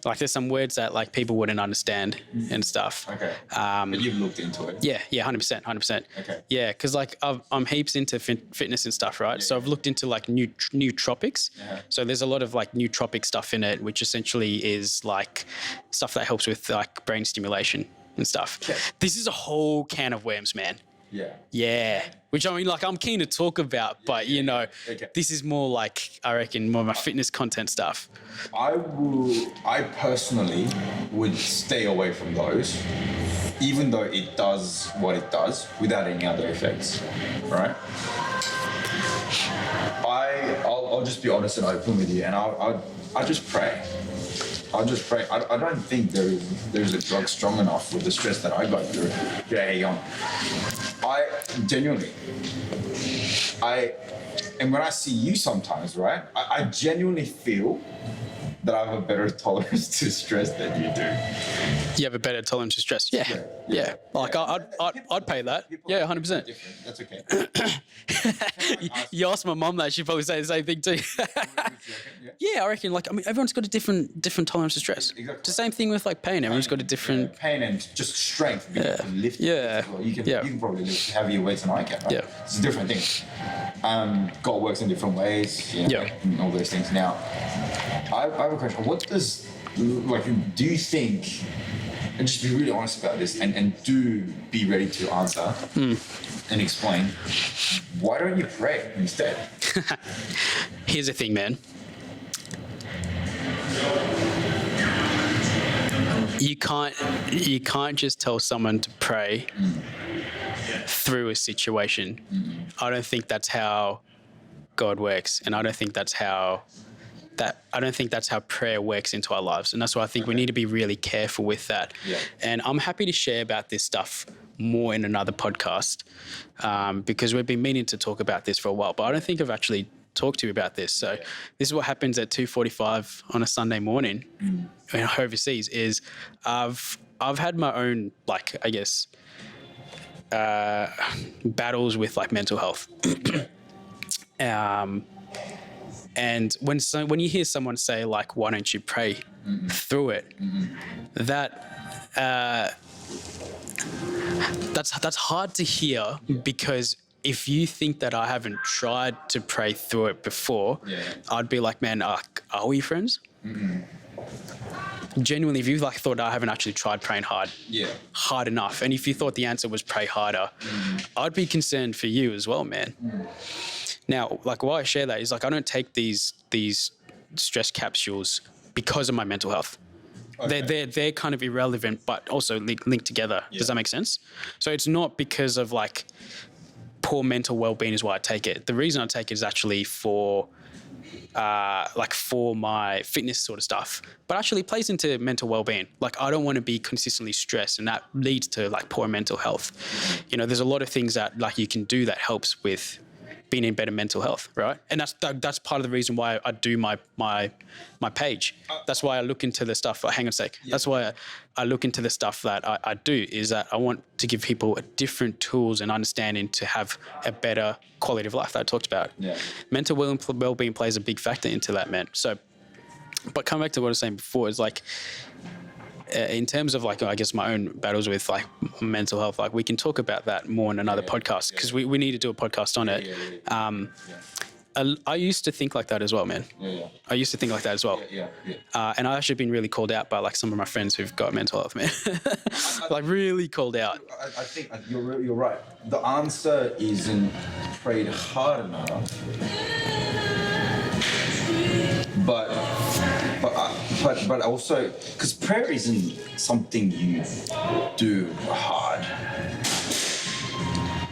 Like there's some words that like people wouldn't understand and stuff. Okay. But you've looked into it. Yeah, 100%. Okay. Yeah, because like I'm heaps into fitness and stuff, right? So I've looked into like nootropics. Yeah. So there's a lot of like nootropic stuff in it, which essentially is like stuff that helps with like brain stimulation and stuff. Okay. This is a whole can of worms, man. Yeah. Yeah, which I mean, like I'm keen to talk about, but Okay. this is more like I reckon more my fitness content stuff. I personally would stay away from those, even though it does what it does without any other effects, right? I'll just be honest and open with you, and I just pray. I just pray. I don't think there's a drug strong enough with the stress that I go through. Yeah, hang on. I genuinely, and when I see you sometimes, right, I genuinely feel that I have a better tolerance to stress than you do. You have a better tolerance to stress. Yeah. Like I'd pay that. Yeah, 100%. That's okay. You ask my mum that, she'd probably say the same thing too. Yeah, I reckon. Like, I mean, everyone's got a different tolerance to stress. Exactly. It's the same thing with like pain. Everyone's got a different. Pain and just strength. You can lift. Yeah. Well. You Yeah. can probably lift heavier weights than I can. Right? Yeah. It's a different thing. God works in different ways. Yeah. And all those things. Now, I have a question. What does do you think and just be really honest about this, and do be ready to answer and explain. Why don't you pray instead? Here's the thing, man. You can't just tell someone to pray through a situation. I don't think that's how God works, and I don't think that's how prayer works into our lives. And that's why I think we need to be really careful with that. Yeah. And I'm happy to share about this stuff more in another podcast, because we've been meaning to talk about this for a while, but I don't think I've actually talked to you about this. So this is what happens at 2:45 on a Sunday morning overseas is I've had my own, like, I guess, battles with like mental health. And when you hear someone say like, why don't you pray through it, that's hard to hear, because if you think that I haven't tried to pray through it before, I'd be like, man, are we friends? Genuinely, if you like thought I haven't actually tried praying hard enough, and if you thought the answer was pray harder, I'd be concerned for you as well, man. Now, like, why I share that is like I don't take these stress capsules because of my mental health. Okay. They're kind of irrelevant, but also linked together. Yeah. Does that make sense? So it's not because of like poor mental well-being is why I take it. The reason I take it is actually for my fitness sort of stuff, but actually it plays into mental well-being. Like, I don't want to be consistently stressed, and that leads to like poor mental health. You know, there's a lot of things that like you can do that helps with being in better mental health, right? And that's part of the reason why I do my page. That's why I look into the stuff. Hang on a sec. Yeah. That's why I look into the stuff that I do, is that I want to give people different tools and understanding to have a better quality of life that I talked about. Yeah. Mental well-being plays a big factor into that, man. So, but coming back to what I was saying before, is like, in terms of like, I guess my own battles with like mental health, like we can talk about that more in another podcast, because we need to do a podcast on it. I used to think like that as well, man. I used to think like that as well. And I've actually been really called out by like some of my friends who've got mental health, man. Like really called out. I think you're right. The answer isn't prayed hard enough, but also because prayer isn't something you do hard.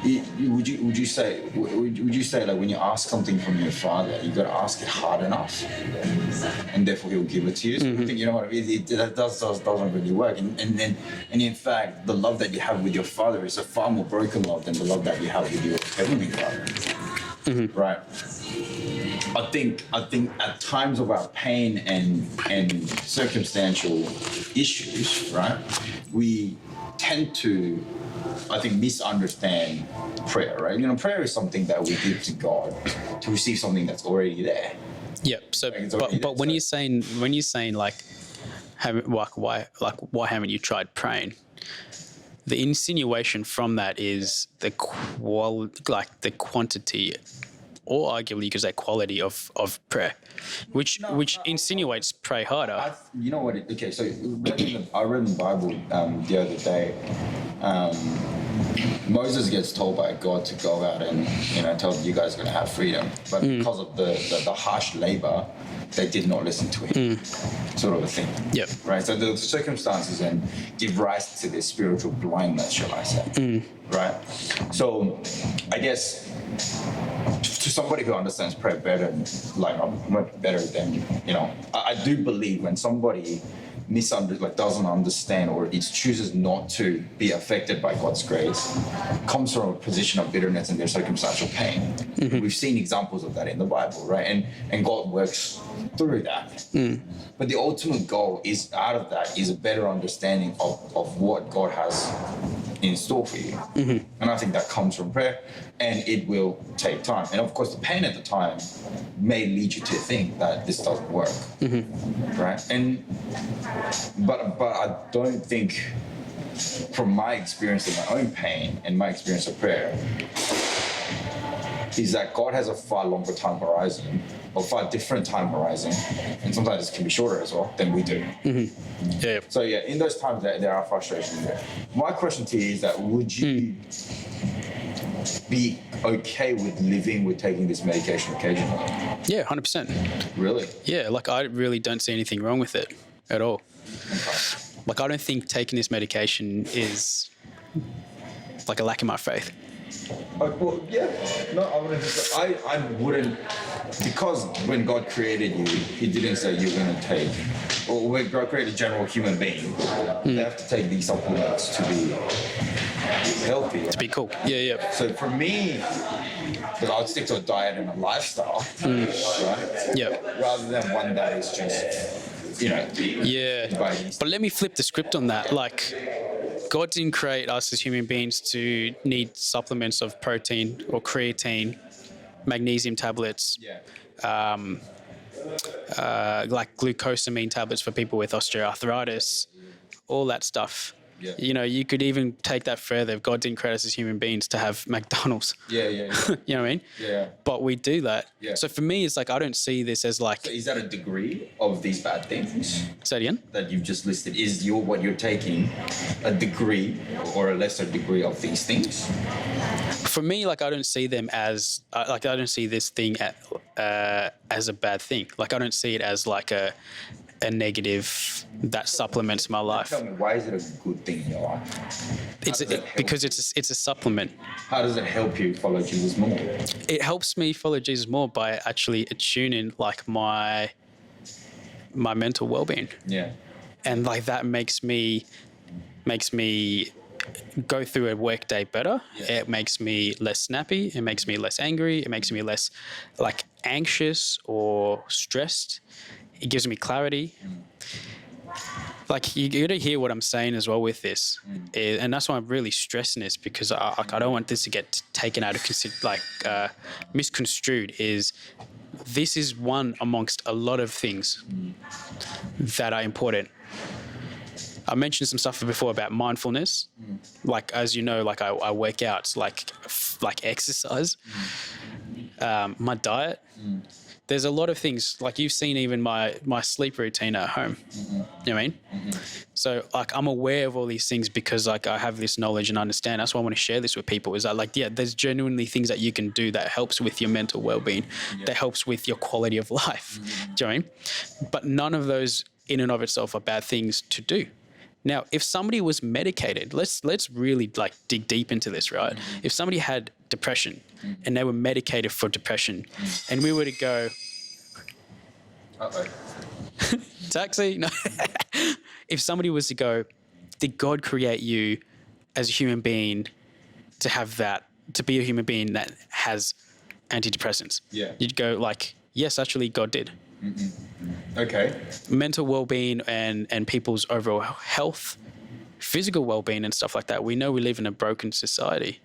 Would you say like when you ask something from your father, you got to ask it hard enough, and therefore he'll give it to you? So I think, you know what, that doesn't really work. And in fact, the love that you have with your father is a far more broken love than the love that you have with your heavenly Father. Right. I think at times of our pain and circumstantial issues, right, we tend to, I think, misunderstand prayer, right? You know, prayer is something that we give to God to receive something that's already there. Yep. So, but when you're saying like why haven't you tried praying? The insinuation from that is the quantity, or arguably you could say quality of prayer, which insinuates pray harder. You know what? Okay, so I read in the Bible the other day. Moses gets told by God to go out and, you know, tell them, you guys are going to have freedom, but because of the harsh labor, they did not listen to him, sort of a thing. Yep. Right. So the circumstances then give rise to this spiritual blindness, shall I say? Right. So I guess to somebody who understands prayer better, like much better than, you know, I do believe when somebody doesn't understand, or it chooses not to be affected by God's grace, comes from a position of bitterness and their circumstantial pain. We've seen examples of that in the Bible, right? And God works through that. But the ultimate goal is, out of that, is a better understanding of what God has in store for you. And I think that comes from prayer, and it will take time. And of course, the pain at the time may lead you to think that this doesn't work, right? But I don't think, from my experience of my own pain and my experience of prayer, is that God has a far longer time horizon, or far different time horizon, and sometimes it can be shorter as well than we do. Yeah. So yeah, in those times there are frustrations there. My question to you is that would you be okay with living with taking this medication occasionally? Yeah, 100%. Really? Yeah, like I really don't see anything wrong with it at all. Okay. Like I don't think taking this medication is like a lack of my faith. Well, yeah. No, I wouldn't, because when God created you, He didn't say you're going to take, or when God created a general human being, they have to take these supplements to be healthy. To be cool. Yeah, yeah. So for me, because I would stick to a diet and a lifestyle, right? Yeah. Rather than one that is just, Yeah. by these. But let me flip the script on that. Like, God didn't create us as human beings to need supplements of protein or creatine, magnesium tablets, like glucosamine tablets for people with osteoarthritis, all that stuff. Yeah. You could even take that further. God didn't create us as human beings to have McDonald's. Yeah. You know what I mean? Yeah. But we do that. Yeah. So for me, it's like I don't see this as like. So is that a degree of these bad things Say it again? that you've just listed? Is what you're taking a degree or a lesser degree of these things? For me, like I don't see them as I don't see this thing as a bad thing. Like I don't see it as like a negative that supplements my life. Tell me, why is it a good thing in your life? Because it's a supplement. How does it help you follow Jesus more? It helps me follow Jesus more by actually attuning like my mental well-being, Yeah. and like that makes me go through a work day better. Yeah. It makes me less snappy. It makes me less angry. It makes me less like anxious or stressed. It gives me clarity. Like you got to hear what I'm saying as well with this, and that's why I'm really stressing this, because I don't want this to get taken out of misconstrued. This is one amongst a lot of things that are important. I mentioned some stuff before about mindfulness. Like, as you know, like I work out, like exercise, my diet. There's a lot of things, like you've seen even my sleep routine at home. You know what I mean? So like I'm aware of all these things because like I have this knowledge and understand. That's why I want to share this with people, is that like, yeah, there's genuinely things that you can do that helps with your mental well-being, that helps with your quality of life. Do you know what I mean? But none of those in and of itself are bad things to do. Now, if somebody was medicated, let's really like dig deep into this, right? If somebody had depression and they were medicated for depression, and we were to go, taxi, no. If somebody was to go, did God create you as a human being to have that, to be a human being that has antidepressants? Yeah. You'd go like, yes, actually, God did. Okay. Mental well-being and people's overall health, physical well-being and stuff like that. We know we live in a broken society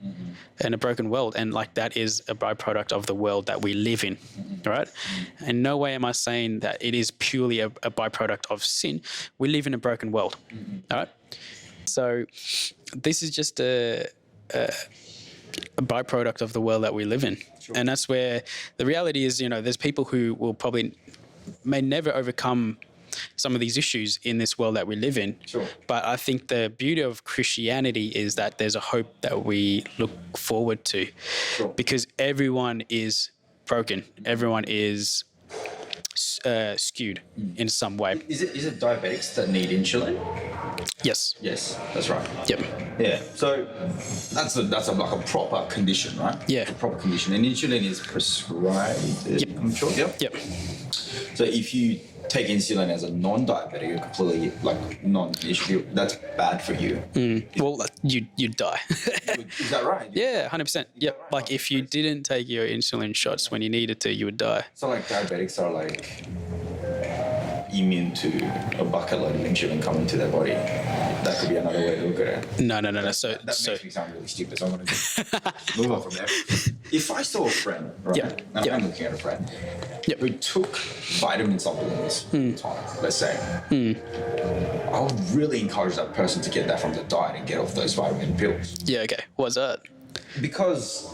and a broken world, and like that is a byproduct of the world that we live in, right? And no way am I saying that it is purely a byproduct of sin. We live in a broken world, all right? So this is just a byproduct of the world that we live in. Sure. And that's where the reality is, there's people who will probably may never overcome some of these issues in this world that we live in. Sure. But I think the beauty of Christianity is that there's a hope that we look forward to. Sure. Because everyone is broken. Everyone is skewed in some way. Is it diabetics that need insulin? Yes. Yes, that's right. Yep. Yeah. So that's like a proper condition, right? Yeah. A proper condition, and insulin is prescribed. Yep. I'm sure. Yep. So if you take insulin as a non-diabetic, you're completely like non-issue. That's bad for you. Well, you'd die. Is that right? Yeah, 100%. Yep. Like if you didn't take your insulin shots when you needed to, you would die. So like diabetics are like immune to a bucket load of insulin coming to their body. That could be another way to look at it. No. So That makes me sound really stupid, so I'm going to move on from there. If I saw a friend, right, Yep. and Yep. I'm looking at a friend Yep. who took vitamin supplements all the time, let's say, I would really encourage that person to get that from the diet and get off those vitamin pills. Yeah, okay. What's that? Because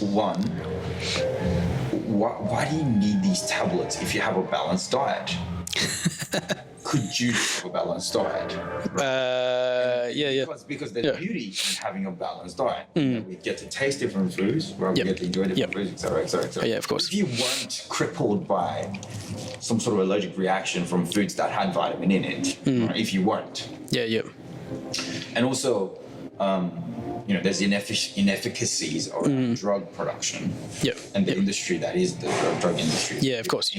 one, why do you need these tablets if you have a balanced diet? Could you have a balanced diet? Yeah. Because there's beauty in having a balanced diet. You know, we get to taste different foods, right? We get to enjoy different foods, etc., etc. Yeah, of course. If you weren't crippled by some sort of allergic reaction from foods that had vitamin in it, right? If you weren't. Yeah. And also, you know, there's inefficacies around drug production and the industry that is the drug industry. Yeah, of course.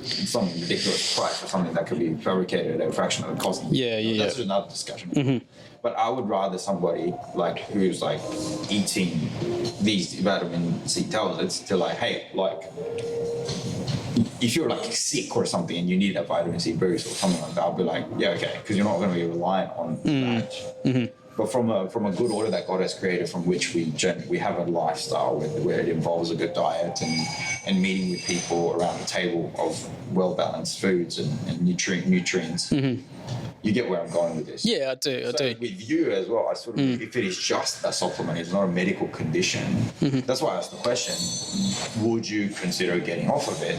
Some ridiculous price for something that could be fabricated at a fraction of the cost. That's another discussion. But I would rather somebody like who's like eating these vitamin C tablets to like, hey, like if you're like sick or something and you need a vitamin C boost or something like that, I'll be like, yeah, okay, because you're not going to be reliant on that. But from a good order that God has created, from which we have a lifestyle where it involves a good diet and meeting with people around the table of well balanced foods and nutrients. You get where I'm going with this. Yeah, I do. With you as well, I sort of if it is just a supplement, it's not a medical condition. That's why I asked the question: would you consider getting off of it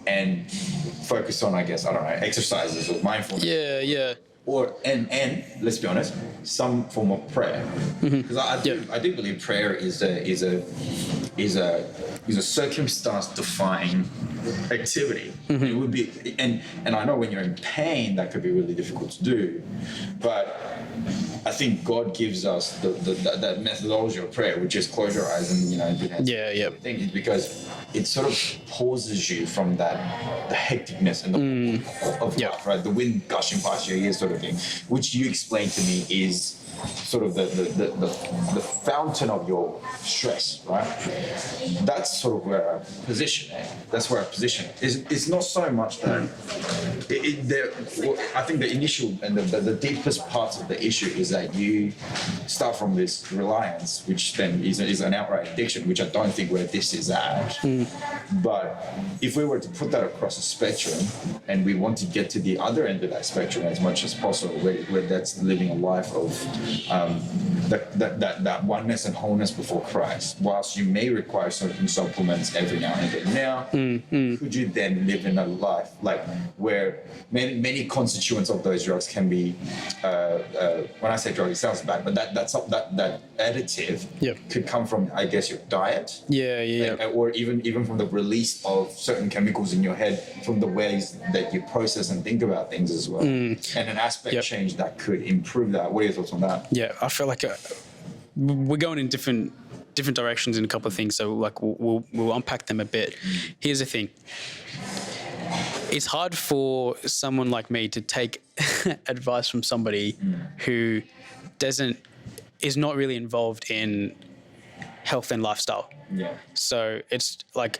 and focus on, I guess, I don't know, exercises or mindfulness? Yeah. Or and let's be honest, some form of prayer, because I do believe prayer is a circumstance defying activity. It would be, and I know when you're in pain that could be really difficult to do, but I think God gives us that methodology of prayer, which is close your eyes and do hands. Thing is because it sort of pauses you from the hecticness and the of life, right? The wind gushing past your ears, sort of thing, which you explained to me is sort of the fountain of your stress, right? That's sort of where I position it. That's where I position it. It's not so much that I think the initial and the deepest parts of the issue is that you start from this reliance, which then is an outright addiction, which I don't think where this is at. But if we were to put that across a spectrum and we want to get to the other end of that spectrum as much as possible, where that's living a life of that oneness and wholeness before Christ, whilst you may require certain supplements every now and again. Could you then live in a life like where many constituents of those drugs can be when I say drug, it sounds bad, but that additive could come from, I guess, your diet, or even from the release of certain chemicals in your head from the ways that you process and think about things as well, and an aspect change that could improve that. What are your thoughts on that? Yeah, I feel like we're going in different directions in a couple of things, so like we'll unpack them a bit. Here's the thing. It's hard for someone like me to take advice from somebody who is not really involved in health and lifestyle. Yeah. So it's like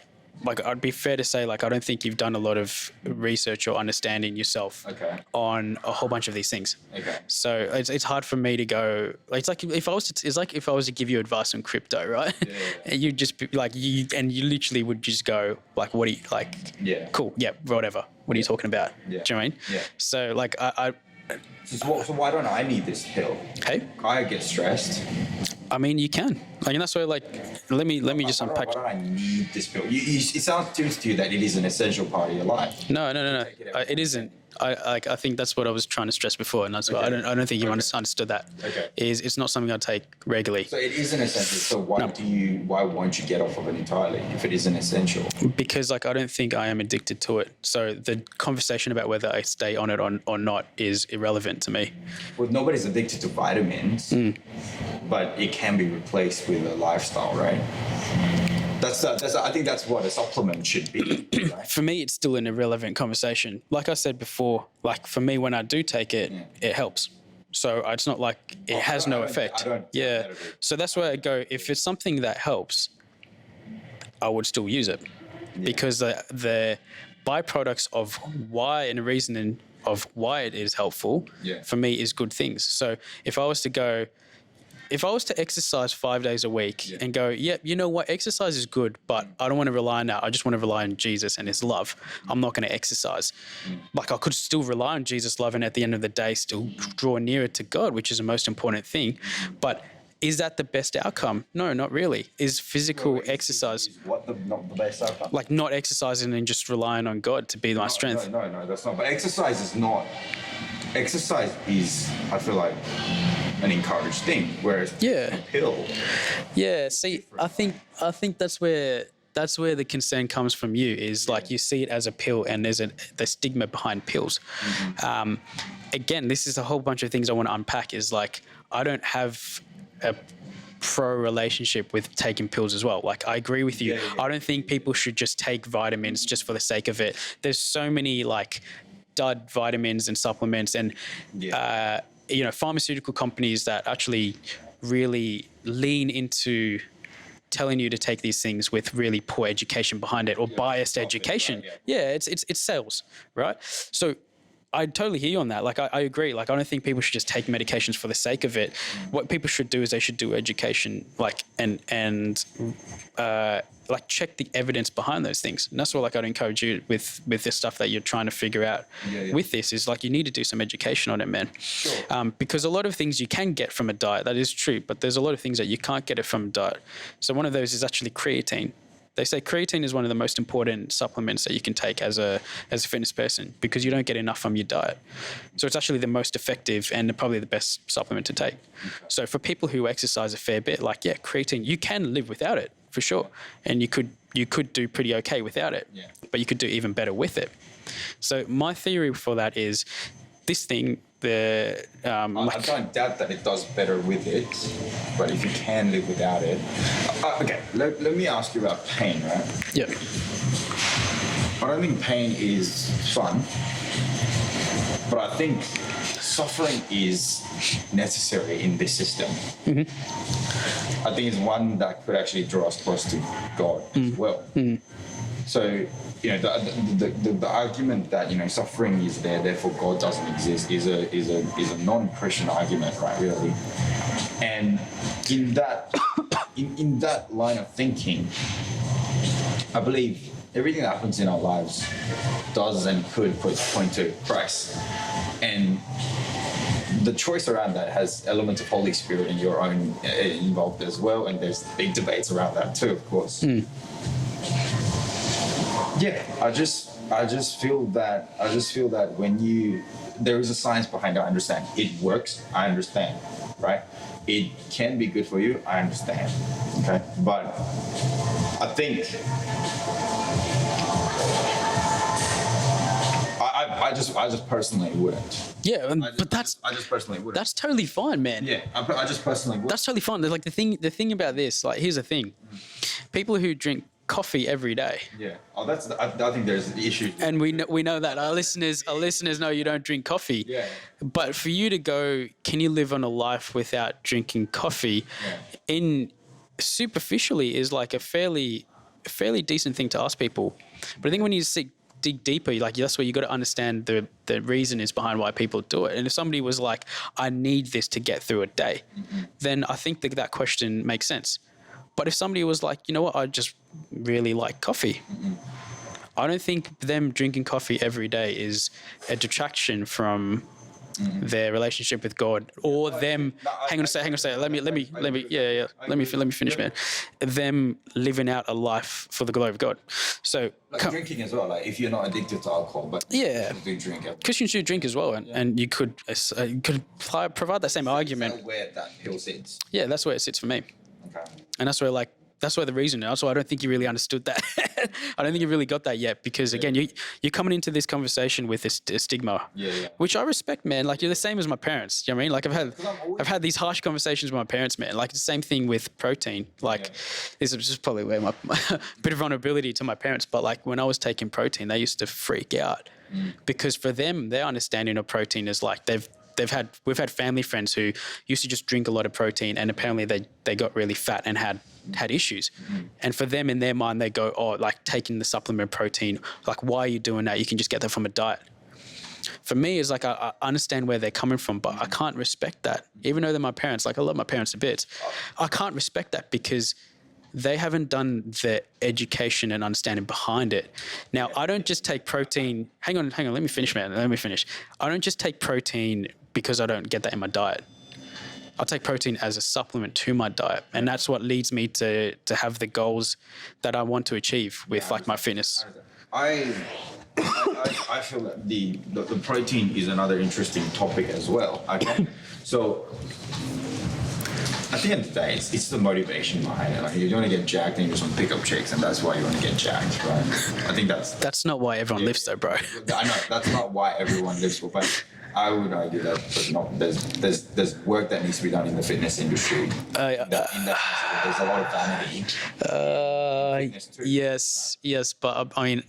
I'd be fair to say, like, I don't think you've done a lot of research or understanding yourself on a whole bunch of these things. Okay. So it's hard for me to go. Like, it's like if I was to give you advice on crypto, right? Yeah. And you just be like you literally would just go like, what do you like? Yeah. Cool. Yeah. Whatever. What are you talking about? Yeah. Do you know what I mean? Yeah. So like So why don't I need this pill? Hey. I get stressed. I mean, you can. Like, and that's why, like, let me just unpack. Why don't I need this pill? It sounds to you that it is an essential part of your life. No. It isn't. I think that's what I was trying to stress before, and that's why I don't think you understood that. Okay. It's not something I take regularly. So it isn't essential. So why won't you get off of it entirely if it isn't essential? Because like I don't think I am addicted to it. So the conversation about whether I stay on it or not is irrelevant to me. Well, nobody's addicted to vitamins, but it can be replaced with a lifestyle, right? I think that's what a supplement should be. Right? For me, it's still an irrelevant conversation. Like I said before, like for me, when I do take it, it helps. So it's not like it has no effect. So that's where I go. If it's something that helps, I would still use it because the byproducts of why and reasoning of why it is helpful for me is good things. So if I was to exercise 5 days a week and go, you know what, exercise is good, but I don't want to rely on that. I just want to rely on Jesus and his love. I'm not going to exercise. Like I could still rely on Jesus' love and at the end of the day still draw nearer to God, which is the most important thing. But Is that the best outcome? No, not really. Is physical exercise What not the best outcome? like not exercising and just relying on God to be my strength? No, that's not. But exercise is not. Exercise is, I feel like, an encouraged thing, whereas Yeah. a pill. Yeah, see, I think that's where the concern comes from. You is like you see it as a pill, and there's the stigma behind pills. Again, this is a whole bunch of things I want to unpack. Is like I don't have a pro relationship with taking pills as well. Like I agree with you. I don't think people should just take vitamins just for the sake of it. There's so many like dud vitamins and supplements and pharmaceutical companies that actually really lean into telling you to take these things with really poor education behind it or biased education. Right, yeah, it's sales, right? So I totally hear you on that. Like, I agree. Like, I don't think people should just take medications for the sake of it. What people should do is they should do education, like, and like check the evidence behind those things. And that's what like I'd encourage you with this stuff that you're trying to figure out with this is like you need to do some education on it, man. Sure. Because a lot of things you can get from a diet, that is true, but there's a lot of things that you can't get it from a diet. So one of those is actually creatine. They say creatine is one of the most important supplements that you can take as a fitness person because you don't get enough from your diet. So it's actually the most effective and probably the best supplement to take. So for people who exercise a fair bit, like creatine, you can live without it for sure, and you could do pretty okay without it. Yeah. But you could do even better with it. So my theory for that is this thing. I don't doubt that it does better with it, but if you can live without it. Okay, let me ask you about pain, right? Yeah. I don't think pain is fun, but I think suffering is necessary in this system. Mm-hmm. I think it's one that could actually draw us close to God as well. Mm. So, the argument that suffering is there, therefore God doesn't exist is a non-Christian argument, right? Really, and in that in that line of thinking, I believe everything that happens in our lives does and could point to Christ, and the choice around that has elements of Holy Spirit in your own involved as well, and there's big debates around that too, of course. Mm. Yeah, I just feel that when there is a science behind it, I understand. It works, I understand, right? It can be good for you, I understand, okay? But I think I just personally wouldn't. Yeah, I just personally wouldn't. That's totally fine, man. Yeah, I just personally wouldn't. That's totally fine. Like the thing about this, like here's the thing, people who drink coffee every day. Yeah. Oh, I think there's issues. And we know that our listeners know you don't drink coffee. Yeah. But for you to go, can you live on a life without drinking coffee? Yeah. In superficially is like a fairly decent thing to ask people. But I think when you dig deeper, like that's where you got to understand the reason is behind why people do it. And if somebody was like, I need this to get through a day, then I think that question makes sense. But if somebody was like, you know what, I just really like coffee, I don't think them drinking coffee every day is a detraction from their relationship with God or them. Hang on a second. Let me finish, man. Them living out a life for the glory of God. So drinking as well. Like if you're not addicted to alcohol, but yeah, you do drink. Christians do drink as well, and you could provide that same argument. That's where that pill sits. Yeah, that's where it sits for me. Okay. And that's where the reason. Also, I don't think you really understood that. I don't think you really got that yet because, again, you're coming into this conversation with this stigma, which I respect, man. Like, you're the same as my parents. You know what I mean? Like, I've had these harsh conversations with my parents, man. Like, the same thing with protein. Like, this is just probably where my bit of vulnerability to my parents. But, like, when I was taking protein, they used to freak out because for them, their understanding of protein is like we've had family friends who used to just drink a lot of protein and apparently they got really fat and had issues. And for them in their mind, they go, oh, like taking the supplement protein, like why are you doing that? You can just get that from a diet. For me, it's like I understand where they're coming from, but I can't respect that. Even though they're my parents, like I love my parents a bit, I can't respect that because they haven't done the education and understanding behind it. Now, I don't just take protein. Hang on. Let me finish, man. I don't just take protein because I don't get that in my diet. I take protein as a supplement to my diet, and that's what leads me to have the goals that I want to achieve with like my fitness. I feel that the protein is another interesting topic as well. Okay, so at the end of the day, it's the motivation behind it. Like you want to get jacked and you just want to pick up chicks, and that's why you want to get jacked, right? I think that's not why everyone lives, though, bro. I know that's not why everyone lives, but I would argue that there's work that needs to be done in the fitness industry. There's a lot of vanity. Yes, but I mean,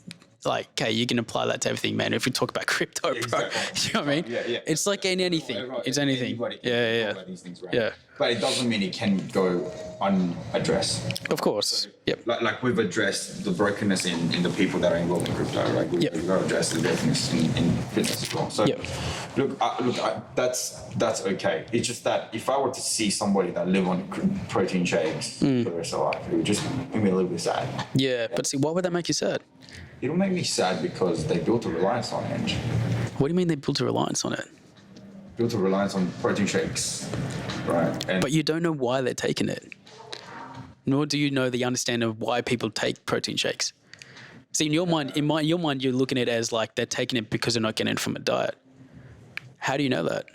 like, okay, you can apply that to everything, man. If we talk about crypto, bro, Exactly. you know what I mean? Yeah. It's like in anything. It's anything. Anybody can Yeah. talk about these things, right? Yeah. But it doesn't mean it can go unaddressed. Of course. Yep. Like we've addressed the brokenness in the people that are involved in crypto, right? We've got to address the brokenness in fitness as well. So, look, that's okay. It's just that if I were to see somebody that live on protein shakes for the rest of their life, it would just make me a little bit sad. Yeah, but see, why would that make you sad? It'll make me sad because they built a reliance on it. What do you mean they built a reliance on it? Built a reliance on protein shakes, right? But you don't know why they're taking it. Nor do you know the understanding of why people take protein shakes. See, in your mind, your mind, you're looking at it as like they're taking it because they're not getting it from a diet. How do you know that?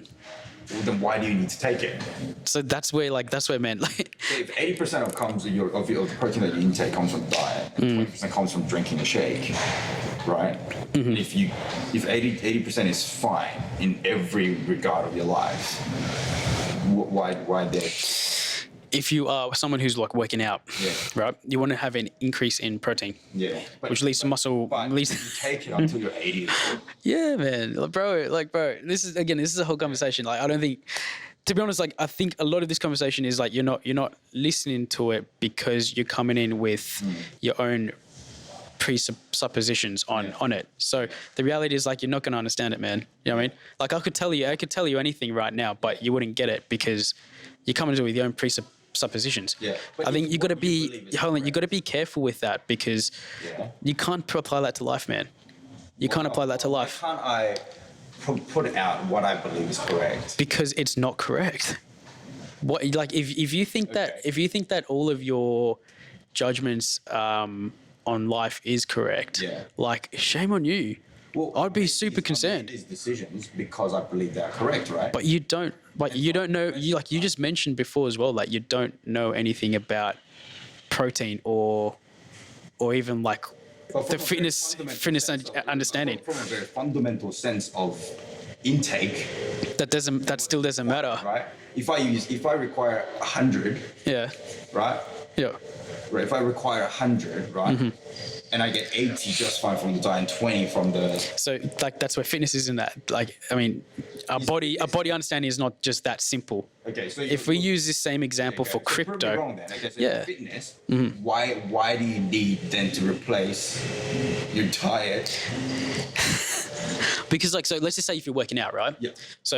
Well, then why do you need to take it? So that's where, man, like. So if 80% of your protein that you intake comes from diet, and 20% comes from drinking a shake, right? Mm-hmm. If 80% is fine in every regard of your life, why there? If you are someone who's like working out, Yeah. right, you want to have an increase in protein. Yeah. Which leads to muscle. But you take it until you're 80. Yeah, man. Bro, this is a whole conversation. Like, I don't think, to be honest, like, I think a lot of this conversation is like, you're not listening to it because you're coming in with your own presuppositions on it. So the reality is like, you're not going to understand it, man. You know what I mean? Like, I could tell you anything right now, but you wouldn't get it because you're coming to it with your own presuppositions. Yeah. I think you got to be careful with that because you can't apply that to life, man. You can't apply that to life. Can't I put out what I believe is correct? Because it's not correct. What, like, if you think that all of your judgments on life is correct, like, shame on you. Well, I'd be super concerned. These decisions because I believe they're correct, right? But you don't know. You just mentioned before as well, like, you don't know anything about protein or even like the fitness understanding. From a very fundamental sense of intake. That still doesn't matter. Right? If I require 100. Yeah. Right? Yeah. Right. If I require 100, right? Mm-hmm. And I get 80 just fine from the diet and 20 from the. So like that's where fitness is in that. Like, I mean, a body understanding is not just that simple. Okay, so if we use this same example for crypto, prove me wrong then. Okay, so yeah. Fitness. Why do you need then to replace your diet? Because, like, so let's just say if you're working out, right? Yeah. So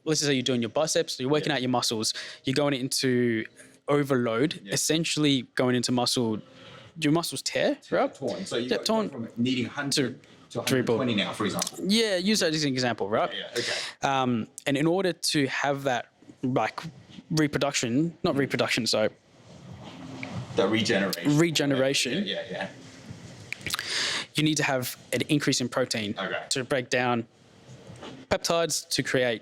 let's just say you're doing your biceps, you're working out your muscles, you're going into overload, essentially going into muscle. Do your muscles tear, right? Torn. So you Yeah, go torn. from needing 100 to 120 now, for example. Yeah, use that as an example, right? Yeah. Okay. And in order to have that, like, not reproduction, so The regeneration. Yeah. you need to have an increase in protein to break down peptides to create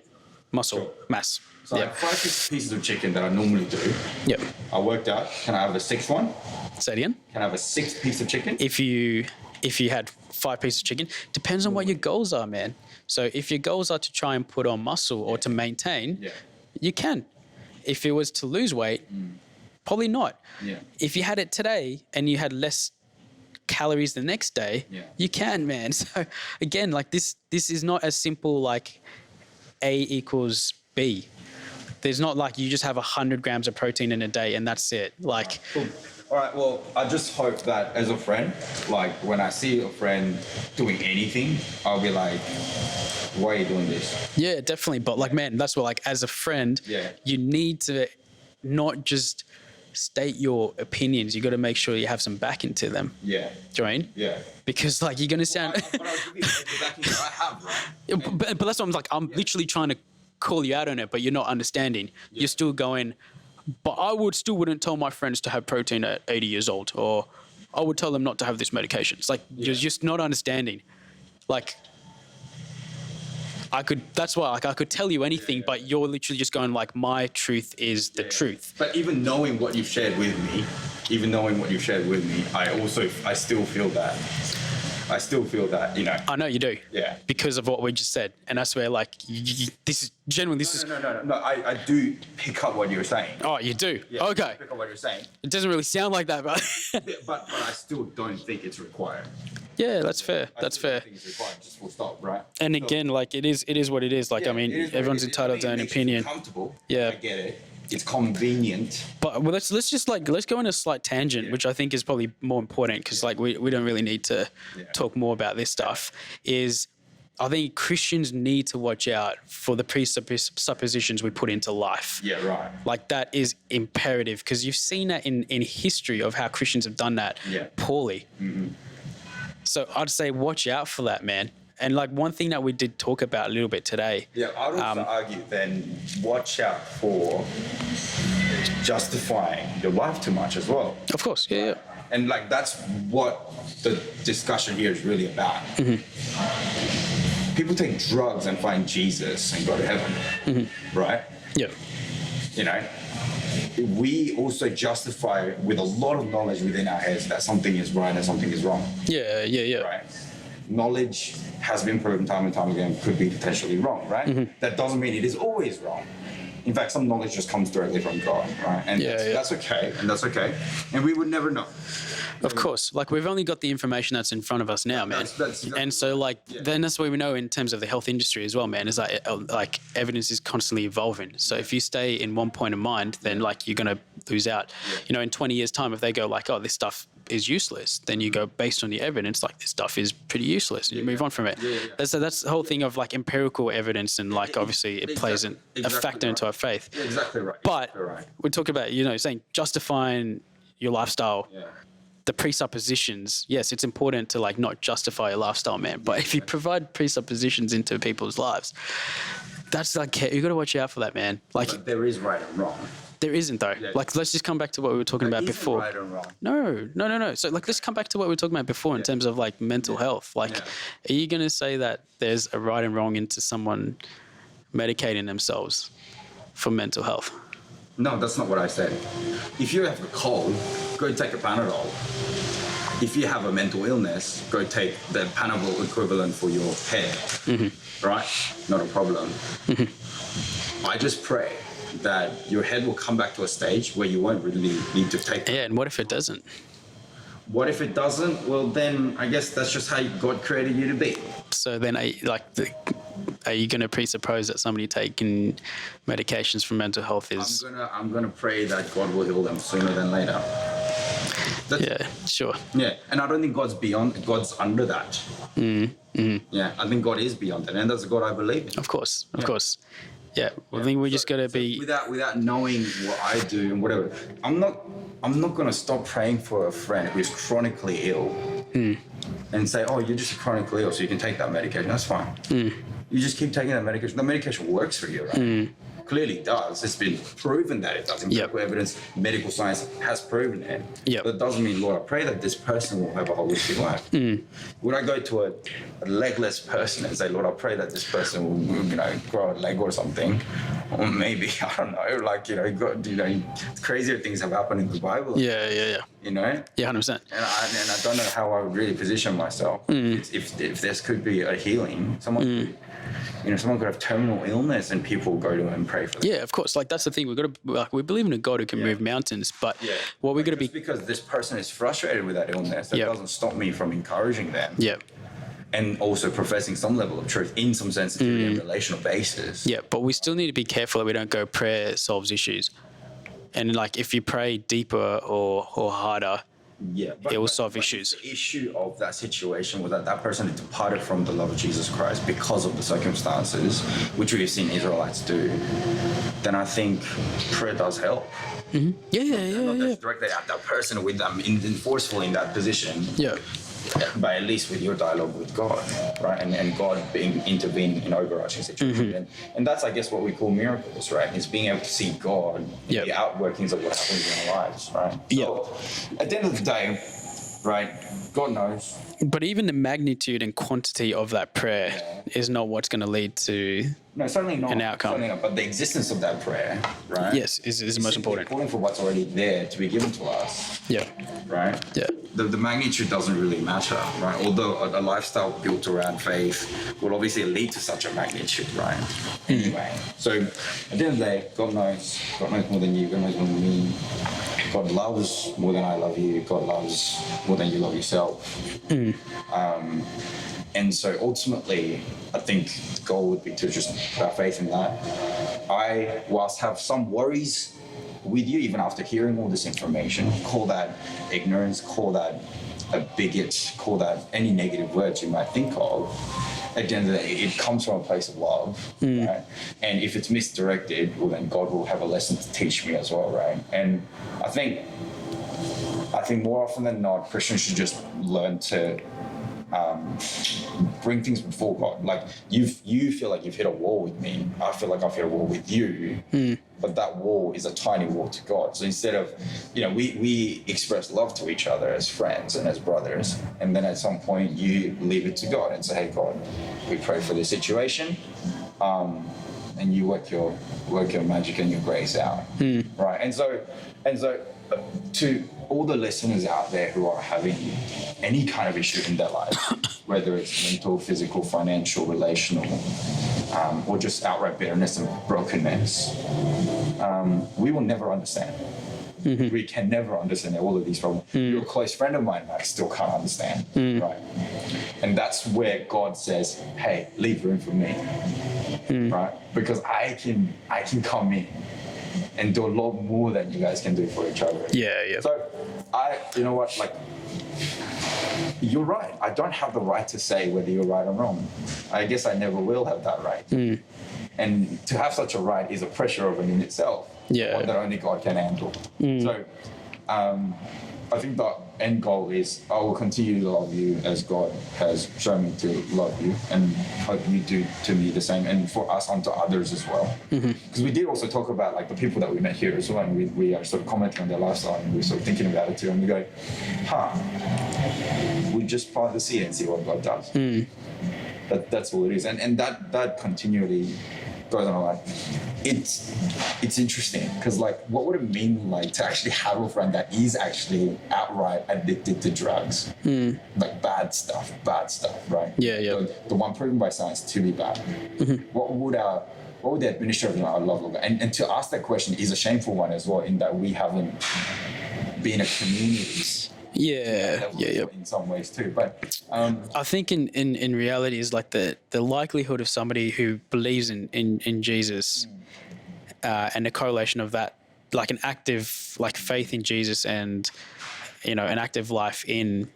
muscle mass. So I have 5 pieces of chicken that I normally do. Yep. I worked out. Can I have a 6th one? Say it again. Can I have a 6th piece of chicken? If you had 5 pieces of chicken, depends on what your goals are, man. So if your goals are to try and put on muscle or to maintain, you can. If it was to lose weight, probably not. Yeah. If you had it today and you had less calories the next day, you can, man. So again, like this is not as simple like A equals B. There's not like you just have 100 grams of protein in a day and that's it. Like, Cool. All right, well, I just hope that as a friend, like when I see a friend doing anything, I'll be like, why are you doing this? yeah, definitely. But like, man, that's what, like, as a friend, you need to not just state your opinions. You got to make sure you have some backing to them. Yeah. Do you know what I mean? Yeah. Because like you're going to sound... But I'll give you the backing that I have, right? But that's what I'm like, I'm literally trying to call you out on it, but you're not understanding. You're still going, but I wouldn't tell my friends to have protein at 80 years old, or I would tell them not to have this medication. It's like you're just not understanding. Like that's why I could tell you anything, but you're literally just going like, my truth is the truth. But even knowing what you've shared with me, I still feel that. I know you do. Yeah. Because of what we just said. And that's where like, this is genuinely, No, I do pick up what you're saying. Oh, you do? Yeah, Okay. I pick up what you're saying. It doesn't really sound like that, but but I still don't think it's required. yeah, that's fair. I That's still fair. don't think it's required, just full stop, right? And So- again, like it is what it is. Like, Yeah, I mean, it is what everyone's it is. entitled to I their mean, own it makes you opinion. Comfortable. Yeah. I get it. It's convenient. But well, let's go on a slight tangent, which I think is probably more important because like we don't really need to talk more about this stuff. Is I think Christians need to watch out for the presuppositions we put into life. Yeah, right. Like that is imperative because you've seen that in history of how Christians have done that poorly. Mm-hmm. So I'd say watch out for that, man. And like one thing that we did talk about a little bit today. Yeah, I would also argue then watch out for justifying your life too much as well. Of course, yeah. And like that's what the discussion here is really about. Mm-hmm. People take drugs and find Jesus and go to heaven, right? Yeah. You know, we also justify with a lot of knowledge within our heads that something is right and something is wrong. Yeah. Right? Knowledge has been proven time and time again could be potentially wrong, right? Mm-hmm. That doesn't mean it is always wrong. In fact, some knowledge just comes directly from God, right? And that's okay, and we would never know. Of course, like we've only got the information that's in front of us now, man. That's exactly and so, like, then that's what we know in terms of the health industry as well, man. Is like evidence is constantly evolving. So if you stay in one point of mind, then like you're gonna lose out. Yeah. You know, in 20 years' time, if they go like, oh, this stuff is useless, then you go based on the evidence, like this stuff is pretty useless, and you move on from it. So that's the whole thing of like empirical evidence, and like obviously it plays a factor into our faith. Yeah, exactly right. But we talk about saying justifying your lifestyle. Yeah. The presuppositions, yes, it's important to like not justify your lifestyle, man. But if you provide presuppositions into people's lives, that's like you got to watch out for that, man. Like but there is right and wrong. There isn't though. Yeah. Like let's just come back to what we were talking about before. Right and wrong. No. So like let's come back to what we were talking about before in terms of like mental health. Like, are you going to say that there's a right and wrong into someone medicating themselves for mental health? No, that's not what I said. If you have a cold, go take a Panadol. If you have a mental illness, go take the Panadol equivalent for your head. Mm-hmm. Right? Not a problem. Mm-hmm. I just pray that your head will come back to a stage where you won't really need to take. Yeah, and what if it doesn't? What if it doesn't? Well, then I guess that's just how God created you to be. So then, are you going to presuppose that somebody taking medications for mental health is? I'm gonna pray that God will heal them sooner than later. Yeah, sure. Yeah, and I don't think God's under that. Mm-hmm. Yeah, I think God is beyond that, and that's the God I believe in. Of course. Yeah, I think we just got to be without knowing what I do and whatever. I'm not gonna stop praying for a friend who's chronically ill and say, "Oh, you're just chronically ill, so you can take that medication." That's fine. You just keep taking that medication. The medication works for you, right? Clearly does. It's been proven that it does. Empirical evidence, medical science has proven it. Yep. But it doesn't mean, Lord, I pray that this person will have a holistic life. Would I go to a legless person and say, Lord, I pray that this person will, grow a leg or something? Or maybe, I don't know, crazier things have happened in the Bible. Yeah. You know? Yeah, 100%. And I don't know how I would really position myself. If this could be a healing, someone could have terminal illness and people go to him and pray for them. Yeah, of course. Like that's the thing. We believe in a God who can move mountains, but what we got to be because this person is frustrated with that illness, that doesn't stop me from encouraging them. Yeah. And also professing some level of truth in some sensitivity and relational basis. Yeah, but we still need to be careful that we don't go prayer solves issues. And like if you pray deeper or harder, it will solve issues. The issue of that situation was that person had departed from the love of Jesus Christ because of the circumstances, which we've seen Israelites do. Then I think prayer does help. Mm-hmm. Yeah. Not just directly at that person with them forceful in that position. Yeah. but at least with your dialogue with God, right? And God being intervening in overarching situation. And that's, I guess, what we call miracles, right? Is being able to see God in the outworkings of what happens in our lives, right? So at the end of the day, right, God knows. But even the magnitude and quantity of that prayer is not what's going to lead to certainly not an outcome. Certainly not. But the existence of that prayer, right? Yes, is the most important. Calling for what's already there to be given to us. Yeah. Right? Yeah. The magnitude doesn't really matter, right? Although a lifestyle built around faith will obviously lead to such a magnitude, right? Anyway, so at the end of the day, God knows more than you, God knows more than me. God loves more than I love you. God loves more than you love yourself. And so ultimately, I think the goal would be to just put our faith in that. I, whilst have some worries with you, even after hearing all this information, call that ignorance, call that a bigot, call that any negative words you might think of. At the end of the day, it comes from a place of love, right? And if it's misdirected, well, then God will have a lesson to teach me as well, right? And I think more often than not, Christians should just learn to bring things before God. Like you feel like you've hit a wall with me. I feel like I've hit a wall with you. But that wall is a tiny wall to God. So instead of, we express love to each other as friends and as brothers, and then at some point you leave it to God and say, hey God, we pray for this situation, and you work your magic and your grace out, right? And so to all the listeners out there who are having any kind of issue in their life, whether it's mental, physical, financial, relational, or just outright bitterness and brokenness, we will never understand. We can never understand all of these problems. You're a close friend of mine, I still can't understand, right? And that's where God says, hey, leave room for me, right? Because I can come in and do a lot more than you guys can do for each other. Yeah. So you're right. I don't have the right to say whether you're right or wrong. I guess I never will have that right. And to have such a right is a pressure of it in itself. One that only God can handle. So I think the end goal is I will continue to love you as God has shown me to love you, and hope you do to me the same, and for us unto others as well. Because we did also talk about like the people that we met here as well, and we are sort of commenting on their lifestyle, and we're sort of thinking about it too, and we go, we just plant the seed and see what God does. That's all it is, and that continually goes on. Like it's interesting because like what would it mean like to actually have a friend that is actually outright addicted to drugs, like bad stuff, right? The one proven by science to be bad. What would the administrator of our love look like? And to ask that question is a shameful one as well, in that we haven't been a community. In some ways too, but I think in reality is like the likelihood of somebody who believes in Jesus, and the correlation of that, like an active like faith in Jesus and an active life in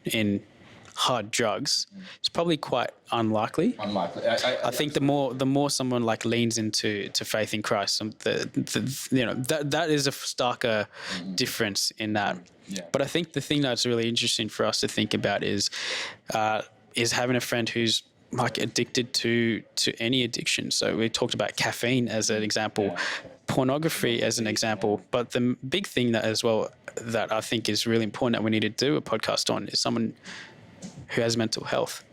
hard drugs, is probably quite unlikely. I think the more someone like leans into faith in Christ, that is a starker difference in that. But I think the thing that's really interesting for us to think about is having a friend who's like addicted to any addiction. So we talked about caffeine as an example, pornography as an example, but the big thing that as well that I think is really important that we need to do a podcast on is someone who has mental health,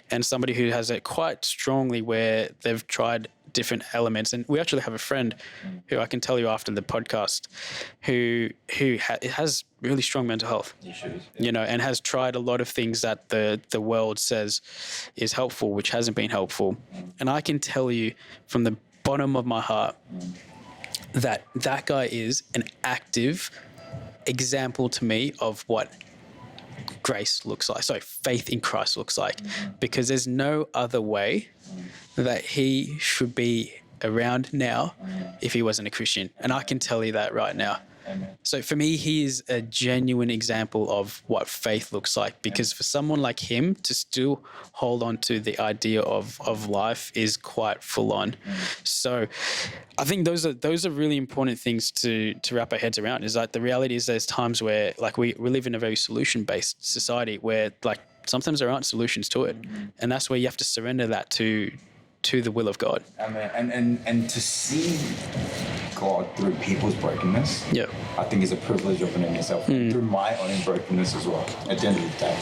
and somebody who has it quite strongly where they've tried different elements. And we actually have a friend who I can tell you after the podcast who has really strong mental health, and has tried a lot of things that the world says is helpful, which hasn't been helpful. And I can tell you from the bottom of my heart that guy is an active example to me of what grace looks like. Sorry, faith in Christ looks like, because there's no other way that he should be around now if he wasn't a Christian. And I can tell you that right now. Amen. So for me, he is a genuine example of what faith looks like, because for someone like him to still hold on to the idea of life is quite full on. So I think those are really important things to wrap our heads around. Is like the reality is there's times where like we live in a very solution-based society where like sometimes there aren't solutions to it, and that's where you have to surrender that to the will of God. And to see God through people's brokenness, Yeah. I think is a privilege of in itself, through my own brokenness as well. At the end of the day,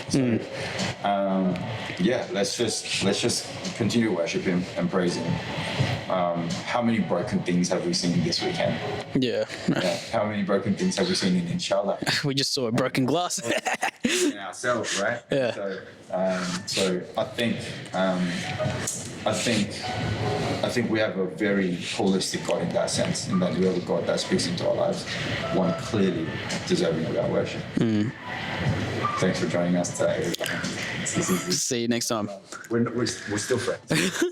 so let's just continue to worship Him and praise Him. How many broken things have we seen this weekend? Yeah. How many broken things have we seen in Inshallah? We just saw a broken glass. In ourselves, right? Yeah. So I think we have a very holistic God in that sense, in that we have a God that speaks into our lives, one clearly deserving of our worship. Thanks for joining us today. See you next time. We're still friends.